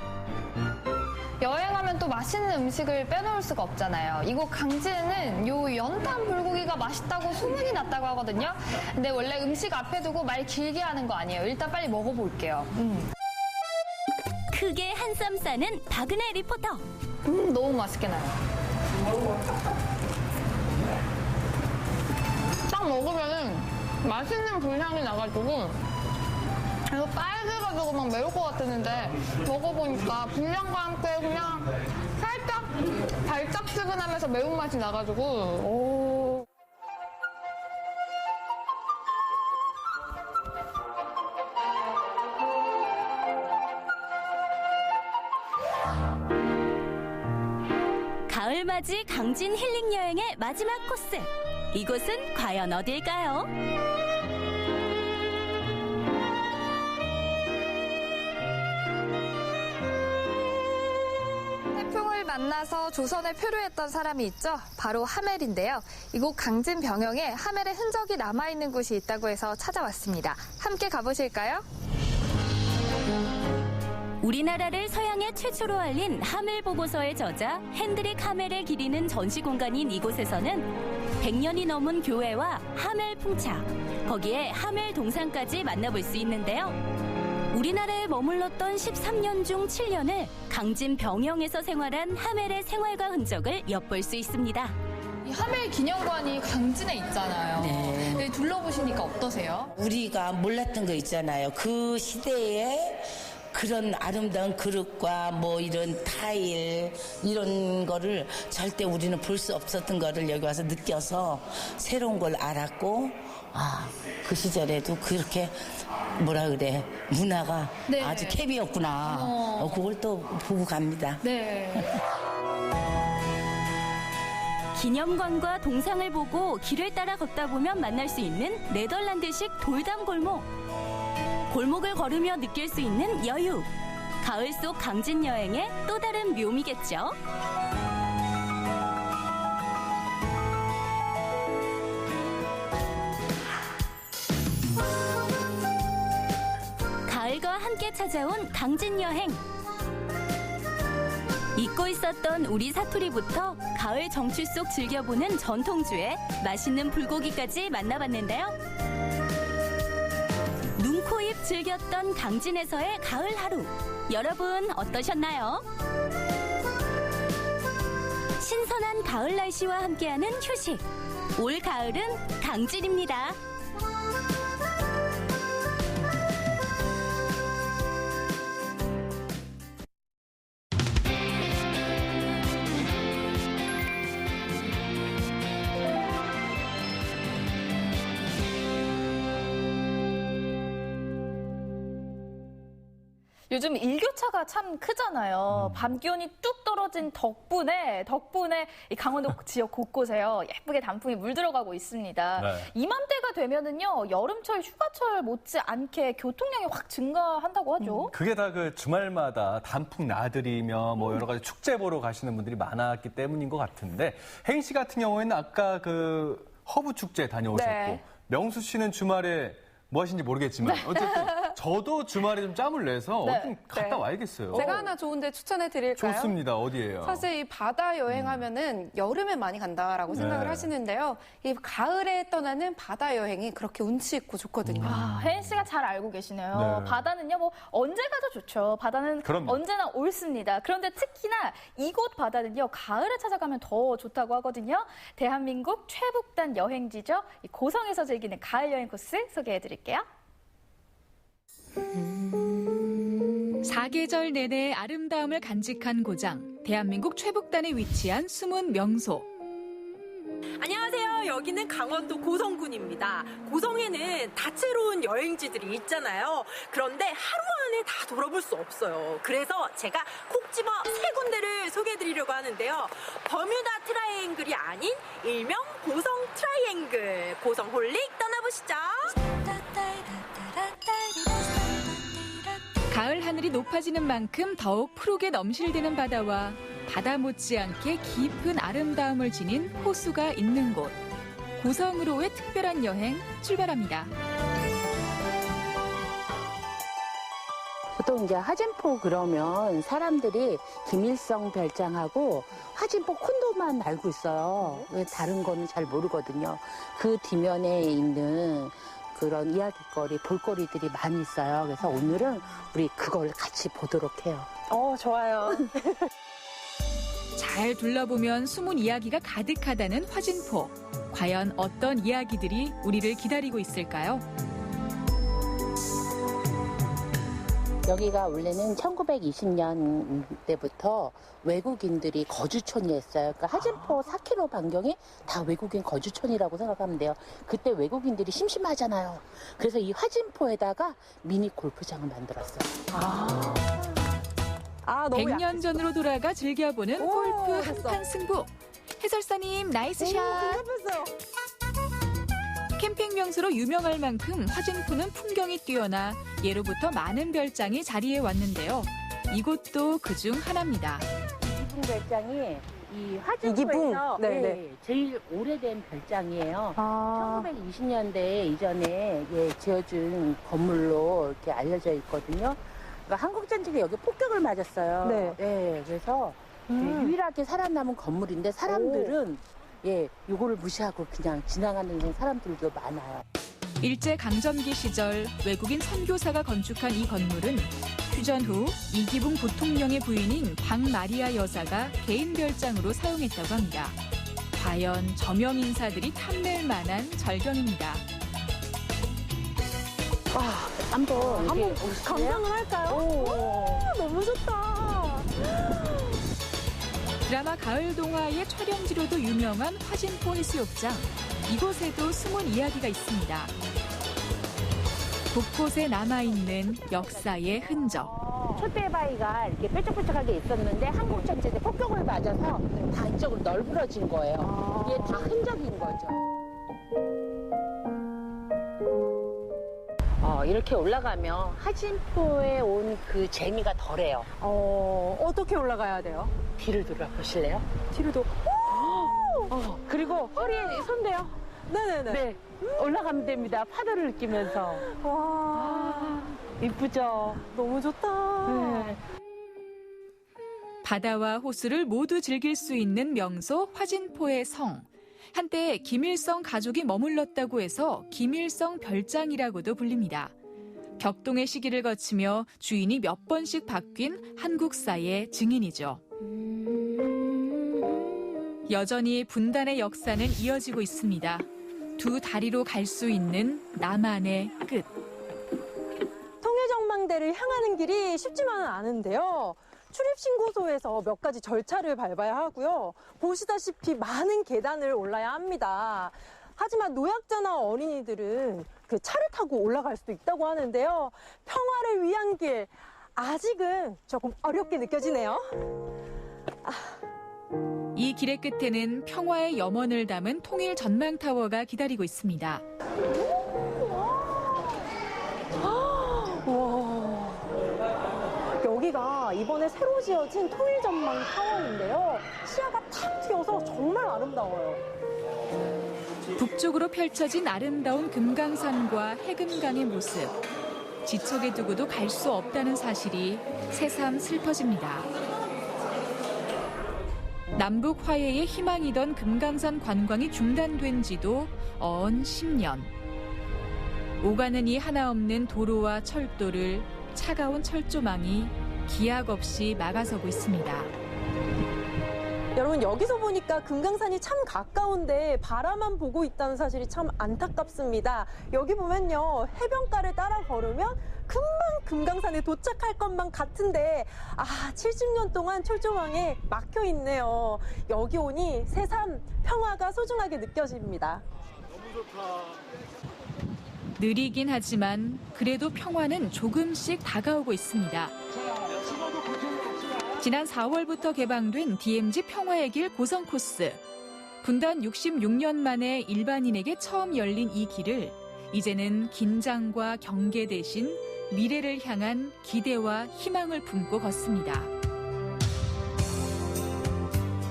Speaker 25: 여행하면 또 맛있는 음식을 빼놓을 수가 없잖아요. 이곳 강진에는 요 연탄 불고기가 맛있다고 소문이 났다고 하거든요. 근데 원래 음식 앞에 두고 말 길게 하는 거 아니에요. 일단 빨리 먹어볼게요.
Speaker 24: 크게 한 쌈 싸는 박은혜 리포터.
Speaker 25: 너무 맛있게 나요. 딱 먹으면은 맛있는 불향이 나가지고 이거 빨개가지고 막 매울 것 같았는데 먹어보니까 불향과 함께 그냥 살짝 달짝지근하면서 매운맛이 나가지고 오.
Speaker 24: 가을맞이 강진 힐링 여행의 마지막 코스. 이곳은 과연 어딜까요?
Speaker 25: 태풍을 만나서 조선을 표류했던 사람이 있죠. 바로 하멜인데요. 이곳 강진 병영에 하멜의 흔적이 남아있는 곳이 있다고 해서 찾아왔습니다. 함께 가보실까요?
Speaker 24: 우리나라를 서양에 최초로 알린 하멜 보고서의 저자 핸드릭 하멜을 기리는 전시 공간인 이곳에서는 100년이 넘은 교회와 하멜 풍차, 거기에 하멜 동상까지 만나볼 수 있는데요. 우리나라에 머물렀던 13년 중 7년을 강진 병영에서 생활한 하멜의 생활과 흔적을 엿볼 수 있습니다.
Speaker 25: 이 하멜 기념관이 강진에 있잖아요.
Speaker 10: 네.
Speaker 25: 둘러보시니까 어떠세요?
Speaker 10: 우리가 몰랐던 거 있잖아요. 그 시대에 그런 아름다운 그릇과 뭐 이런 타일 이런 거를 절대 우리는 볼 수 없었던 거를 여기 와서 느껴서 새로운 걸 알았고 그 시절에도 그렇게 뭐라 그래 문화가
Speaker 25: 네.
Speaker 10: 아주 캡이었구나. 그걸 또 보고 갑니다.
Speaker 25: 네.
Speaker 24: 기념관과 동상을 보고 길을 따라 걷다 보면 만날 수 있는 네덜란드식 돌담 골목. 골목을 걸으며 느낄 수 있는 여유. 가을 속 강진 여행의 또 다른 묘미겠죠. 가을과 함께 찾아온 강진 여행. 잊고 있었던 우리 사투리부터 가을 정취 속 즐겨보는 전통주에 맛있는 불고기까지 만나봤는데요. 눈, 코, 입 즐겼던 강진에서의 가을 하루. 여러분 어떠셨나요? 신선 선선한 가을 날씨와 함께하는 휴식. 올 가을은 강진입니다.
Speaker 3: 요즘 일교차가 참 크잖아요. 밤 기온이 뚝 떨어진 덕분에 이 강원도 지역 곳곳에요. 예쁘게 단풍이 물들어가고 있습니다.
Speaker 2: 네.
Speaker 3: 이맘때가 되면은요, 여름철, 휴가철 못지 않게 교통량이 확 증가한다고 하죠.
Speaker 2: 그게 다 그 주말마다 단풍 나들이며 뭐 여러 가지 축제 보러 가시는 분들이 많았기 때문인 것 같은데, 혜인 씨 같은 경우에는 아까 그 허브 축제 다녀오셨고,
Speaker 4: 네.
Speaker 2: 명수 씨는 주말에 뭐 하신지 모르겠지만 어쨌든 저도 주말에 좀 짬을 내서
Speaker 4: 네.
Speaker 2: 어디 갔다 와야겠어요.
Speaker 4: 제가 하나 좋은데 추천해 드릴까요?
Speaker 2: 좋습니다. 어디예요?
Speaker 4: 사실 이 바다 여행하면은 여름에 많이 간다라고 생각을
Speaker 2: 네.
Speaker 4: 하시는데요. 이 가을에 떠나는 바다 여행이 그렇게 운치 있고 좋거든요.
Speaker 3: 혜인 씨가 잘 알고 계시네요.
Speaker 4: 네.
Speaker 3: 바다는요, 뭐 언제 가도 좋죠. 바다는
Speaker 2: 그럼요.
Speaker 3: 언제나 옳습니다. 그런데 특히나 이곳 바다는요, 가을에 찾아가면 더 좋다고 하거든요. 대한민국 최북단 여행지죠. 이 고성에서 즐기는 가을 여행 코스 소개해드릴게요.
Speaker 11: 사계절 내내 아름다움을 간직한 고장, 대한민국 최북단에 위치한 숨은 명소.
Speaker 14: 안녕하세요. 여기는 강원도 고성군입니다. 고성에는 다채로운 여행지들이 있잖아요. 그런데 하루 안에 다 돌아볼 수 없어요. 그래서 제가 콕 집어 3군데를 소개해드리려고 하는데요. 버뮤다 트라이앵글이 아닌 일명 고성 트라이앵글. 고성 홀릭 떠나보시죠.
Speaker 11: 가을 하늘이 높아지는 만큼 더욱 푸르게 넘실대는 바다와 바다 못지않게 깊은 아름다움을 지닌 호수가 있는 곳. 고성으로의 특별한 여행 출발합니다.
Speaker 15: 보통 이제 화진포 그러면 사람들이 김일성 별장하고 화진포 콘도만 알고 있어요. 다른 거는 잘 모르거든요. 그 뒤면에 있는 그런 이야기거리, 볼거리들이 많이 있어요. 그래서 오늘은 우리 그걸 같이 보도록 해요.
Speaker 14: 좋아요.
Speaker 11: 잘 둘러보면 숨은 이야기가 가득하다는 화진포. 과연 어떤 이야기들이 우리를 기다리고 있을까요?
Speaker 15: 여기가 원래는 1920년대부터 외국인들이 거주촌이었어요. 그러니까 화진포 4km 반경이 다 외국인 거주촌이라고 생각하면 돼요. 그때 외국인들이 심심하잖아요. 그래서 이 화진포에다가 미니 골프장을 만들었어요.
Speaker 11: 100년 전으로 돌아가 즐겨보는 골프 한판 승부. 해설사님 나이스 샷. 캠핑 명소로 유명할 만큼 화진포는 풍경이 뛰어나 예로부터 많은 별장이 자리해 왔는데요. 이곳도 그중 하나입니다.
Speaker 15: 이기붕 별장이 이 화진포에서
Speaker 14: 이기붕? 네네.
Speaker 15: 제일 오래된 별장이에요. 1920년대 이전에 지어준 건물로 이렇게 알려져 있거든요. 그러니까 한국전쟁에 여기 폭격을 맞았어요.
Speaker 14: 네.
Speaker 15: 그래서 유일하게 살아남은 건물인데 사람들은 이거를 무시하고 그냥 지나가는 사람들도 많아요.
Speaker 11: 일제강점기 시절 외국인 선교사가 건축한 이 건물은 휴전 후 이기붕 부통령의 부인인 광마리아 여사가 개인 별장으로 사용했다고 합니다. 과연 저명 인사들이 탐낼 만한 절경입니다.
Speaker 15: 한번
Speaker 14: 감상을 할까요? 너무 좋다.
Speaker 11: 드라마 가을 동화의 촬영지로도 유명한 화진포 해수욕장. 이곳에도 숨은 이야기가 있습니다. 곳곳에 남아있는 역사의 흔적.
Speaker 15: 촛대바위가 이렇게 뾰족뾰족하게 있었는데 한국전쟁 때 폭격을 맞아서 다 이쪽으로 널브러진 거예요. 이게 다 흔적인 거죠. 이렇게 올라가면 화진포에 온 그 재미가 덜해요.
Speaker 14: 어떻게 올라가야 돼요?
Speaker 15: 뒤를 돌아보실래요?
Speaker 14: 뒤로도.
Speaker 15: 그리고 허리에 손대요.
Speaker 14: 네네네.
Speaker 15: 네, 올라가면 됩니다. 파도를 느끼면서.
Speaker 14: 와,
Speaker 15: 이쁘죠?
Speaker 14: 너무 좋다.
Speaker 15: 네.
Speaker 11: 바다와 호수를 모두 즐길 수 있는 명소 화진포의 성. 한때 김일성 가족이 머물렀다고 해서 김일성 별장이라고도 불립니다. 격동의 시기를 거치며 주인이 몇 번씩 바뀐 한국사의 증인이죠. 여전히 분단의 역사는 이어지고 있습니다. 두 다리로 갈 수 있는 나만의 끝.
Speaker 14: 통일전망대를 향하는 길이 쉽지만은 않은데요. 출입신고소에서 몇 가지 절차를 밟아야 하고요. 보시다시피 많은 계단을 올라야 합니다. 하지만 노약자나 어린이들은 그 차를 타고 올라갈 수도 있다고 하는데요. 평화를 위한 길, 아직은 조금 어렵게 느껴지네요.
Speaker 11: 이 길의 끝에는 평화의 염원을 담은 통일 전망타워가 기다리고 있습니다.
Speaker 14: 와, 여기가 이번에 새로 지어진 통일전망타워인데요. 시야가 탁 트여서 정말 아름다워요.
Speaker 11: 북쪽으로 펼쳐진 아름다운 금강산과 해금강의 모습. 지척에 두고도 갈 수 없다는 사실이 새삼 슬퍼집니다. 남북 화해의 희망이던 금강산 관광이 중단된 지도 언 10년. 오가는 이 하나 없는 도로와 철도를 차가운 철조망이 기약 없이 막아서고 있습니다.
Speaker 14: 여러분, 여기서 보니까 금강산이 참 가까운데 바라만 보고 있다는 사실이 참 안타깝습니다. 여기 보면요, 해변가를 따라 걸으면 금방 금강산에 도착할 것만 같은데 70년 동안 철조망에 막혀 있네요. 여기 오니 새삼 평화가 소중하게 느껴집니다.
Speaker 9: 너무 좋다.
Speaker 11: 느리긴 하지만 그래도 평화는 조금씩 다가오고 있습니다. 지난 4월부터 개방된 DMZ 평화의 길 고성 코스. 분단 66년 만에 일반인에게 처음 열린 이 길을 이제는 긴장과 경계 대신 미래를 향한 기대와 희망을 품고 걷습니다.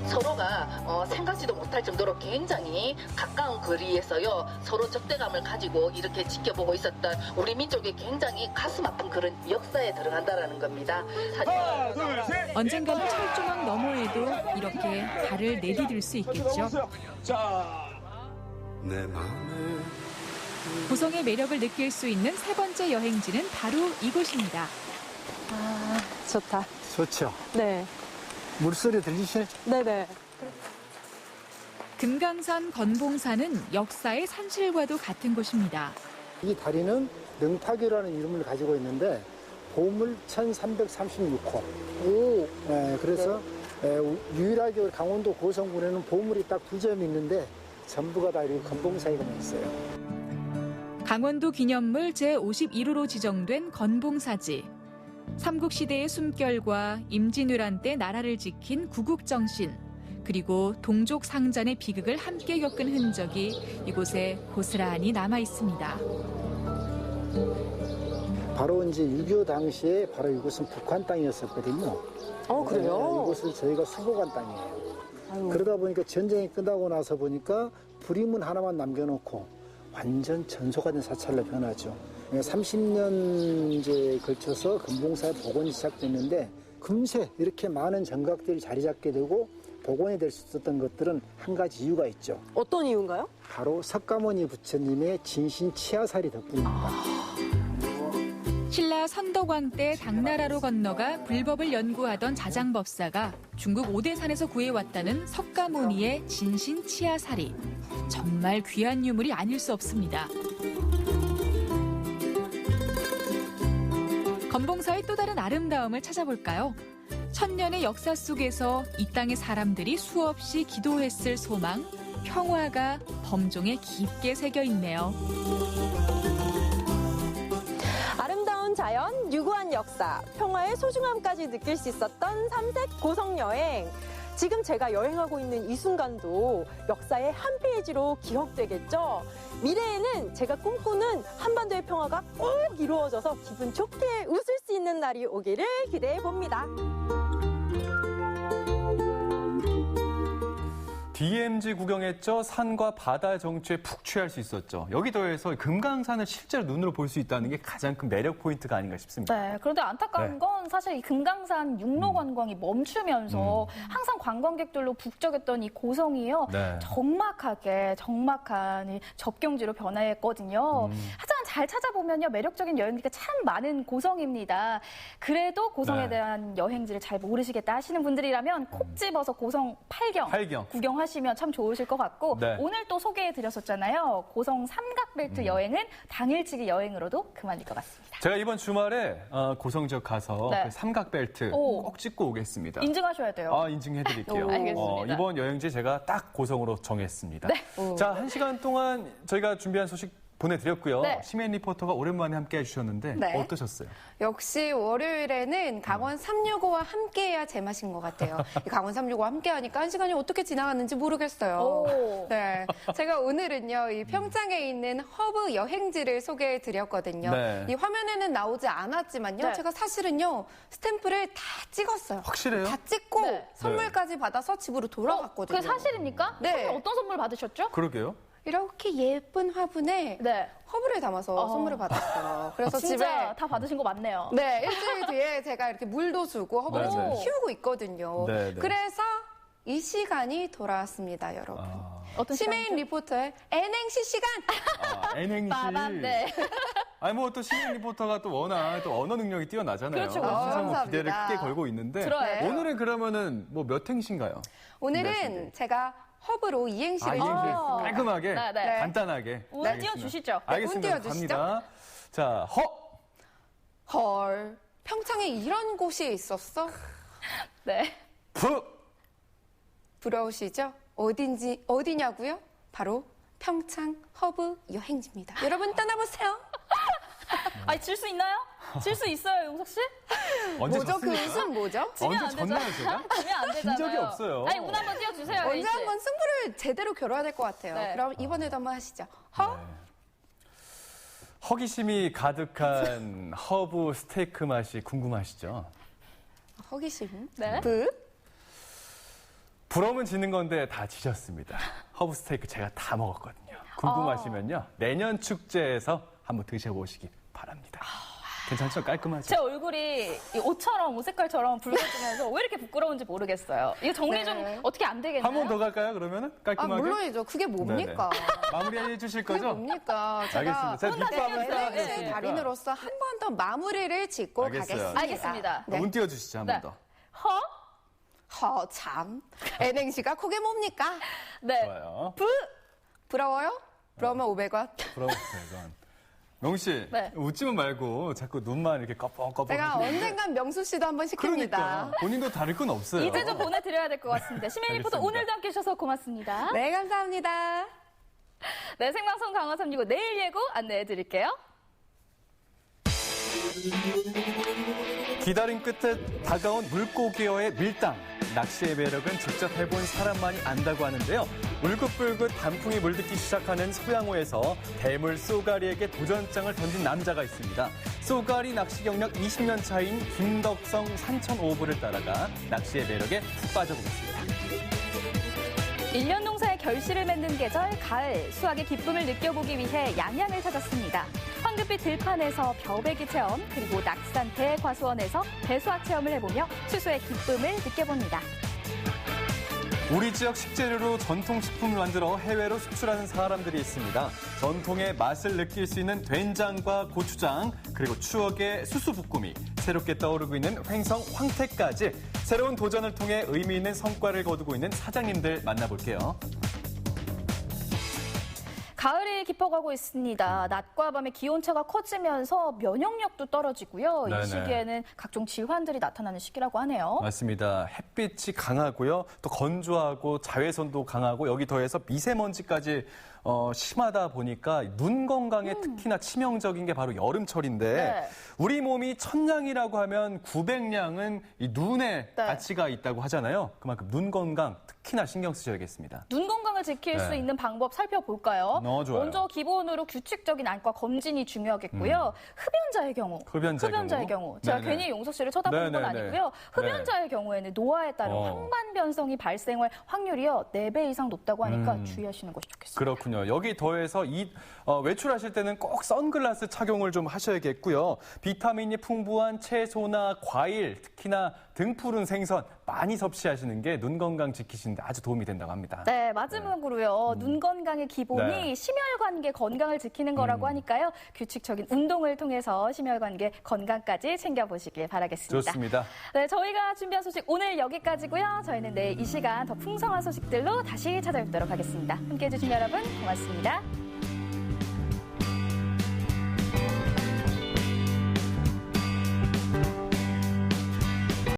Speaker 10: 서로가 생각지도 못할 정도로 굉장히 가까운 거리에서요, 서로 적대감을 가지고 이렇게 지켜보고 있었던 우리 민족이 굉장히 가슴 아픈 그런 역사에 들어간다는 겁니다.
Speaker 9: 하나, 둘, 셋.
Speaker 11: 언젠가는 철조망 너머에도 이렇게 발을 내디딜 수 있겠죠.
Speaker 9: 자,
Speaker 5: 내 마음에
Speaker 11: 고성의 매력을 느낄 수 있는 세 번째 여행지는 바로 이곳입니다.
Speaker 14: 좋다.
Speaker 6: 좋죠.
Speaker 14: 네.
Speaker 6: 물소리 들리시죠?
Speaker 14: 네네.
Speaker 11: 금강산 건봉산은 역사의 산실과도 같은 곳입니다.
Speaker 6: 이 다리는 능타교라는 이름을 가지고 있는데 보물 1336호. 그래서 유일하게 강원도 고성군에는 보물이 딱 2점이 있는데 전부가 다 이렇게 건봉사에만 있어요.
Speaker 11: 강원도 기념물 제51호로 지정된 건봉사지. 삼국시대의 숨결과 임진왜란 때 나라를 지킨 구국정신, 그리고 동족상잔의 비극을 함께 겪은 흔적이 이곳에 고스란히 남아 있습니다.
Speaker 6: 바로 이제 6.25 당시에 바로 이곳은 북한 땅이었었거든요.
Speaker 14: 그래요?
Speaker 6: 이곳을 저희가 수복한 땅이에요. 그러다 보니까 전쟁이 끝나고 나서 보니까 불임문 하나만 남겨놓고 완전 전소가 된 사찰로 변하죠. 30년째 걸쳐서 금봉사의 복원이 시작됐는데 금세 이렇게 많은 정각들이 자리 잡게 되고 복원이 될 수 있었던 것들은 한 가지 이유가 있죠.
Speaker 14: 어떤 이유인가요?
Speaker 6: 바로 석가모니 부처님의 진신 치아살이 덕분입니다.
Speaker 11: 신라 선덕왕 때 당나라로 건너가 불법을 연구하던 자장법사가 중국 오대산에서 구해왔다는 석가모니의 진신 치아사리. 정말 귀한 유물이 아닐 수 없습니다. 건봉사의 또 다른 아름다움을 찾아볼까요? 천년의 역사 속에서 이 땅의 사람들이 수없이 기도했을 소망, 평화가 범종에 깊게 새겨 있네요.
Speaker 14: 아름다운 자연, 유구한 역사, 평화의 소중함까지 느낄 수 있었던 삼색 고성 여행. 지금 제가 여행하고 있는 이 순간도 역사의 한 페이지로 기억되겠죠? 미래에는 제가 꿈꾸는 한반도의 평화가 꼭 이루어져서 기분 좋게 웃을 수 있는 날이 오기를 기대해 봅니다.
Speaker 2: DMZ 구경했죠. 산과 바다 정취에 푹 취할 수 있었죠. 여기 더해서 금강산을 실제로 눈으로 볼 수 있다는 게 가장 큰 매력 포인트가 아닌가 싶습니다.
Speaker 3: 네, 그런데 안타까운 건 사실 이 금강산 육로 관광이 멈추면서 항상 관광객들로 북적였던 이 고성이요.
Speaker 2: 네.
Speaker 3: 적막한 이 접경지로 변화했거든요. 하지만 잘 찾아보면요 매력적인 여행지가 참 많은 고성입니다. 그래도 고성에
Speaker 2: 네.
Speaker 3: 대한 여행지를 잘 모르시겠다 하시는 분들이라면 콕 집어서 고성 팔경 구경하시면 참 좋으실 것 같고
Speaker 2: 네.
Speaker 3: 오늘 또 소개해드렸었잖아요. 고성 삼각벨트 여행은 당일치기 여행으로도 그만일 것 같습니다.
Speaker 2: 제가 이번 주말에 고성 지역 가서
Speaker 3: 네.
Speaker 2: 그 삼각벨트
Speaker 3: 오.
Speaker 2: 꼭 찍고 오겠습니다.
Speaker 3: 인증하셔야 돼요.
Speaker 2: 인증해드릴게요.
Speaker 3: 오, 알겠습니다.
Speaker 2: 이번 여행지 제가 딱 고성으로 정했습니다.
Speaker 3: 네.
Speaker 2: 자, 1시간 동안 저희가 준비한 소식 보내드렸고요.
Speaker 4: 네.
Speaker 2: 심혜인 리포터가 오랜만에 함께 해주셨는데
Speaker 4: 네.
Speaker 2: 어떠셨어요?
Speaker 4: 역시 월요일에는 강원 365와 함께해야 제맛인 것 같아요. 이 강원 365와 함께하니까 한 시간이 어떻게 지나갔는지 모르겠어요.
Speaker 3: 오.
Speaker 4: 네, 제가 오늘은요 이 평창에 있는 허브 여행지를 소개해드렸거든요.
Speaker 2: 네.
Speaker 4: 이 화면에는 나오지 않았지만요,
Speaker 3: 네.
Speaker 4: 제가 사실은요 스탬프를 다 찍었어요.
Speaker 2: 확실해요?
Speaker 4: 다 찍고
Speaker 3: 네.
Speaker 4: 선물까지 받아서 집으로 돌아갔거든요.
Speaker 3: 그게 사실입니까?
Speaker 4: 네.
Speaker 3: 선물 어떤 선물 받으셨죠?
Speaker 2: 그러게요.
Speaker 4: 이렇게 예쁜 화분에
Speaker 3: 네.
Speaker 4: 허브를 담아서 선물을 받았어요. 그래서
Speaker 3: 진짜
Speaker 4: 집에
Speaker 3: 다 받으신 거 맞네요.
Speaker 4: 네, 일주일 뒤에 제가 이렇게 물도 주고 허브를
Speaker 2: 네네.
Speaker 4: 좀 키우고 있거든요.
Speaker 2: 네네.
Speaker 4: 그래서 이 시간이 돌아왔습니다, 여러분.
Speaker 3: 어떤
Speaker 4: 심혜인 리포터의 N행시 시간!
Speaker 2: N행시.
Speaker 3: 빠밤, 네.
Speaker 2: 아니 뭐 또 심혜인 리포터가 또 워낙 또 언어 능력이 뛰어나잖아요.
Speaker 3: 그렇죠, 그렇죠.
Speaker 2: 항상 뭐
Speaker 4: 감사합니다.
Speaker 2: 기대를 크게 걸고 있는데
Speaker 3: 들어야죠.
Speaker 2: 오늘은 그러면은 뭐 몇 행시인가요?
Speaker 4: 오늘은 제가 허브로 이행시를
Speaker 2: 이행시
Speaker 4: 준비했습니다.
Speaker 2: 깔끔하게,
Speaker 3: 네, 네.
Speaker 2: 간단하게.
Speaker 3: 운
Speaker 2: 알겠습니다.
Speaker 3: 띄워주시죠.
Speaker 2: 알겠습니다.
Speaker 4: 운 띄워주시죠.
Speaker 2: 갑니다. 자,
Speaker 4: 헐, 평창에 이런 곳이 있었어?
Speaker 3: 네.
Speaker 2: 부.
Speaker 4: 부러우시죠? 어디냐고요? 바로 평창 허브 여행지입니다. 여러분 떠나보세요.
Speaker 3: 아니, 질 수 있나요? 질 수 있어요, 용석 씨?
Speaker 2: 언제
Speaker 4: 뭐죠? 그
Speaker 2: 졌습니까?
Speaker 4: 웃음 뭐죠?
Speaker 3: 지면
Speaker 2: 언제
Speaker 3: 안 되죠.
Speaker 2: 졌나요, 제가?
Speaker 3: 지면 안
Speaker 2: 진
Speaker 3: 되잖아요.
Speaker 2: 적이 없어요.
Speaker 3: 아니, 운 한번 띄워주세요,
Speaker 4: 언제
Speaker 3: 혜인 씨.
Speaker 4: 한번 승부를 제대로 겨뤄야 될 것 같아요.
Speaker 3: 네.
Speaker 4: 그럼 이번에도 한번 하시죠. 허?
Speaker 2: 허기심이 가득한 허브 스테이크 맛이 궁금하시죠?
Speaker 4: 허기심.
Speaker 3: 네.
Speaker 4: 브?
Speaker 2: 부러움은 지는 건데 다 지셨습니다. 허브 스테이크 제가 다 먹었거든요. 궁금하시면요. 내년 축제에서 한번 드셔보시기 바랍니다. 괜찮죠? 깔끔하죠?
Speaker 3: 제 얼굴이 이 옷처럼, 옷 색깔처럼 붉어지면서 왜 이렇게 부끄러운지 모르겠어요. 이거 정리 좀
Speaker 4: 네.
Speaker 3: 어떻게 안 되겠나요?
Speaker 2: 한 번 더 갈까요, 그러면은? 깔끔하게?
Speaker 4: 물론이죠. 그게 뭡니까?
Speaker 2: 마무리해 주실
Speaker 4: 그게
Speaker 2: 거죠?
Speaker 4: 뭡니까?
Speaker 2: 알겠습니다. 제가 밑밥을
Speaker 4: NXT
Speaker 2: 쌓아드렸으니까.
Speaker 4: 달인으로서 한 번 더 마무리를 짓고
Speaker 2: 알겠어요.
Speaker 4: 가겠습니다.
Speaker 3: 알겠습니다.
Speaker 4: 네.
Speaker 2: 운 띄워주시죠, 한 번
Speaker 3: 네.
Speaker 2: 더.
Speaker 4: 참. N행시가 그게 뭡니까?
Speaker 3: 네.
Speaker 2: 좋아요.
Speaker 4: 부러워요? 부러우면 500원.
Speaker 2: 부러워, 이건. 명수 씨,
Speaker 3: 네.
Speaker 2: 웃지만 말고 자꾸 눈만 이렇게 꺼뻑꺼뻑
Speaker 4: 제가
Speaker 2: 하시는데.
Speaker 4: 언젠간 명수 씨도 한번 시킵니다.
Speaker 2: 그러니까 본인도 다를 건 없어요.
Speaker 3: 이제 좀 보내드려야 될 것 같습니다. 심혜인 리포터
Speaker 2: 알겠습니다.
Speaker 3: 오늘도 함께 해주셔서 고맙습니다.
Speaker 4: 네, 감사합니다.
Speaker 3: 네, 생방송 강화 365 내일 예고 안내해 드릴게요.
Speaker 2: 기다림 끝에 다가온 물고기와의 밀당. 낚시의 매력은 직접 해본 사람만이 안다고 하는데요. 울긋불긋 단풍이 물듣기 시작하는 소양호에서 대물 쏘가리에게 도전장을 던진 남자가 있습니다. 쏘가리 낚시 경력 20년 차인 김덕성 산천 오브를 따라가 낚시의 매력에 푹 빠져보겠습니다.
Speaker 3: 1년 농사의 결실을 맺는 계절 가을 수확의 기쁨을 느껴보기 위해 양양을 찾았습니다. 황금빛 들판에서 벼베기 체험 그리고 낙산 대과수원에서 배수학 체험을 해보며 추수의 기쁨을 느껴봅니다.
Speaker 2: 우리 지역 식재료로 전통식품을 만들어 해외로 수출하는 사람들이 있습니다. 전통의 맛을 느낄 수 있는 된장과 고추장, 그리고 추억의 수수부꾸미, 새롭게 떠오르고 있는 횡성 황태까지 새로운 도전을 통해 의미 있는 성과를 거두고 있는 사장님들 만나볼게요.
Speaker 3: 가을이 깊어가고 있습니다. 낮과 밤의 기온차가 커지면서 면역력도 떨어지고요.
Speaker 2: 네네.
Speaker 3: 이 시기에는 각종 질환들이 나타나는 시기라고 하네요.
Speaker 2: 맞습니다. 햇빛이 강하고요. 또 건조하고 자외선도 강하고 여기 더해서 미세먼지까지 심하다 보니까 눈 건강에 특히나 치명적인 게 바로 여름철인데
Speaker 3: 네.
Speaker 2: 우리 몸이 1000량이라고 하면 900량은 이 눈에
Speaker 3: 네.
Speaker 2: 가치가 있다고 하잖아요. 그만큼 눈 건강 특히나 신경 쓰셔야겠습니다.
Speaker 3: 눈 건강을 지킬
Speaker 2: 네.
Speaker 3: 수 있는 방법 살펴볼까요?
Speaker 2: 좋아요.
Speaker 3: 먼저 기본으로 규칙적인 안과 검진이 중요하겠고요. 흡연자의 경우.
Speaker 2: 흡연자의 경우?
Speaker 3: 제가
Speaker 2: 네네.
Speaker 3: 괜히 용석 씨를 쳐다보는 건
Speaker 2: 네네네.
Speaker 3: 아니고요. 흡연자의 경우에는 노화에 따른 황반 변성이 발생할 확률이요. 4배 이상 높다고 하니까 주의하시는 것이 좋겠습니다.
Speaker 2: 그렇군요. 여기 더해서 외출하실 때는 꼭 선글라스 착용을 좀 하셔야겠고요. 비타민이 풍부한 채소나 과일, 특히나 등푸른 생선 많이 섭취하시는 게 눈 건강 지키시는데 아주 도움이 된다고 합니다.
Speaker 3: 네, 마지막으로요. 눈 건강의 기본이
Speaker 2: 네.
Speaker 3: 심혈관계 건강을 지키는 거라고 하니까요. 규칙적인 운동을 통해서 심혈관계 건강까지 챙겨보시길 바라겠습니다.
Speaker 2: 좋습니다.
Speaker 3: 네, 저희가 준비한 소식 오늘 여기까지고요. 저희는 내일 이 시간 더 풍성한 소식들로 다시 찾아뵙도록 하겠습니다. 함께해 주신 여러분 고맙습니다.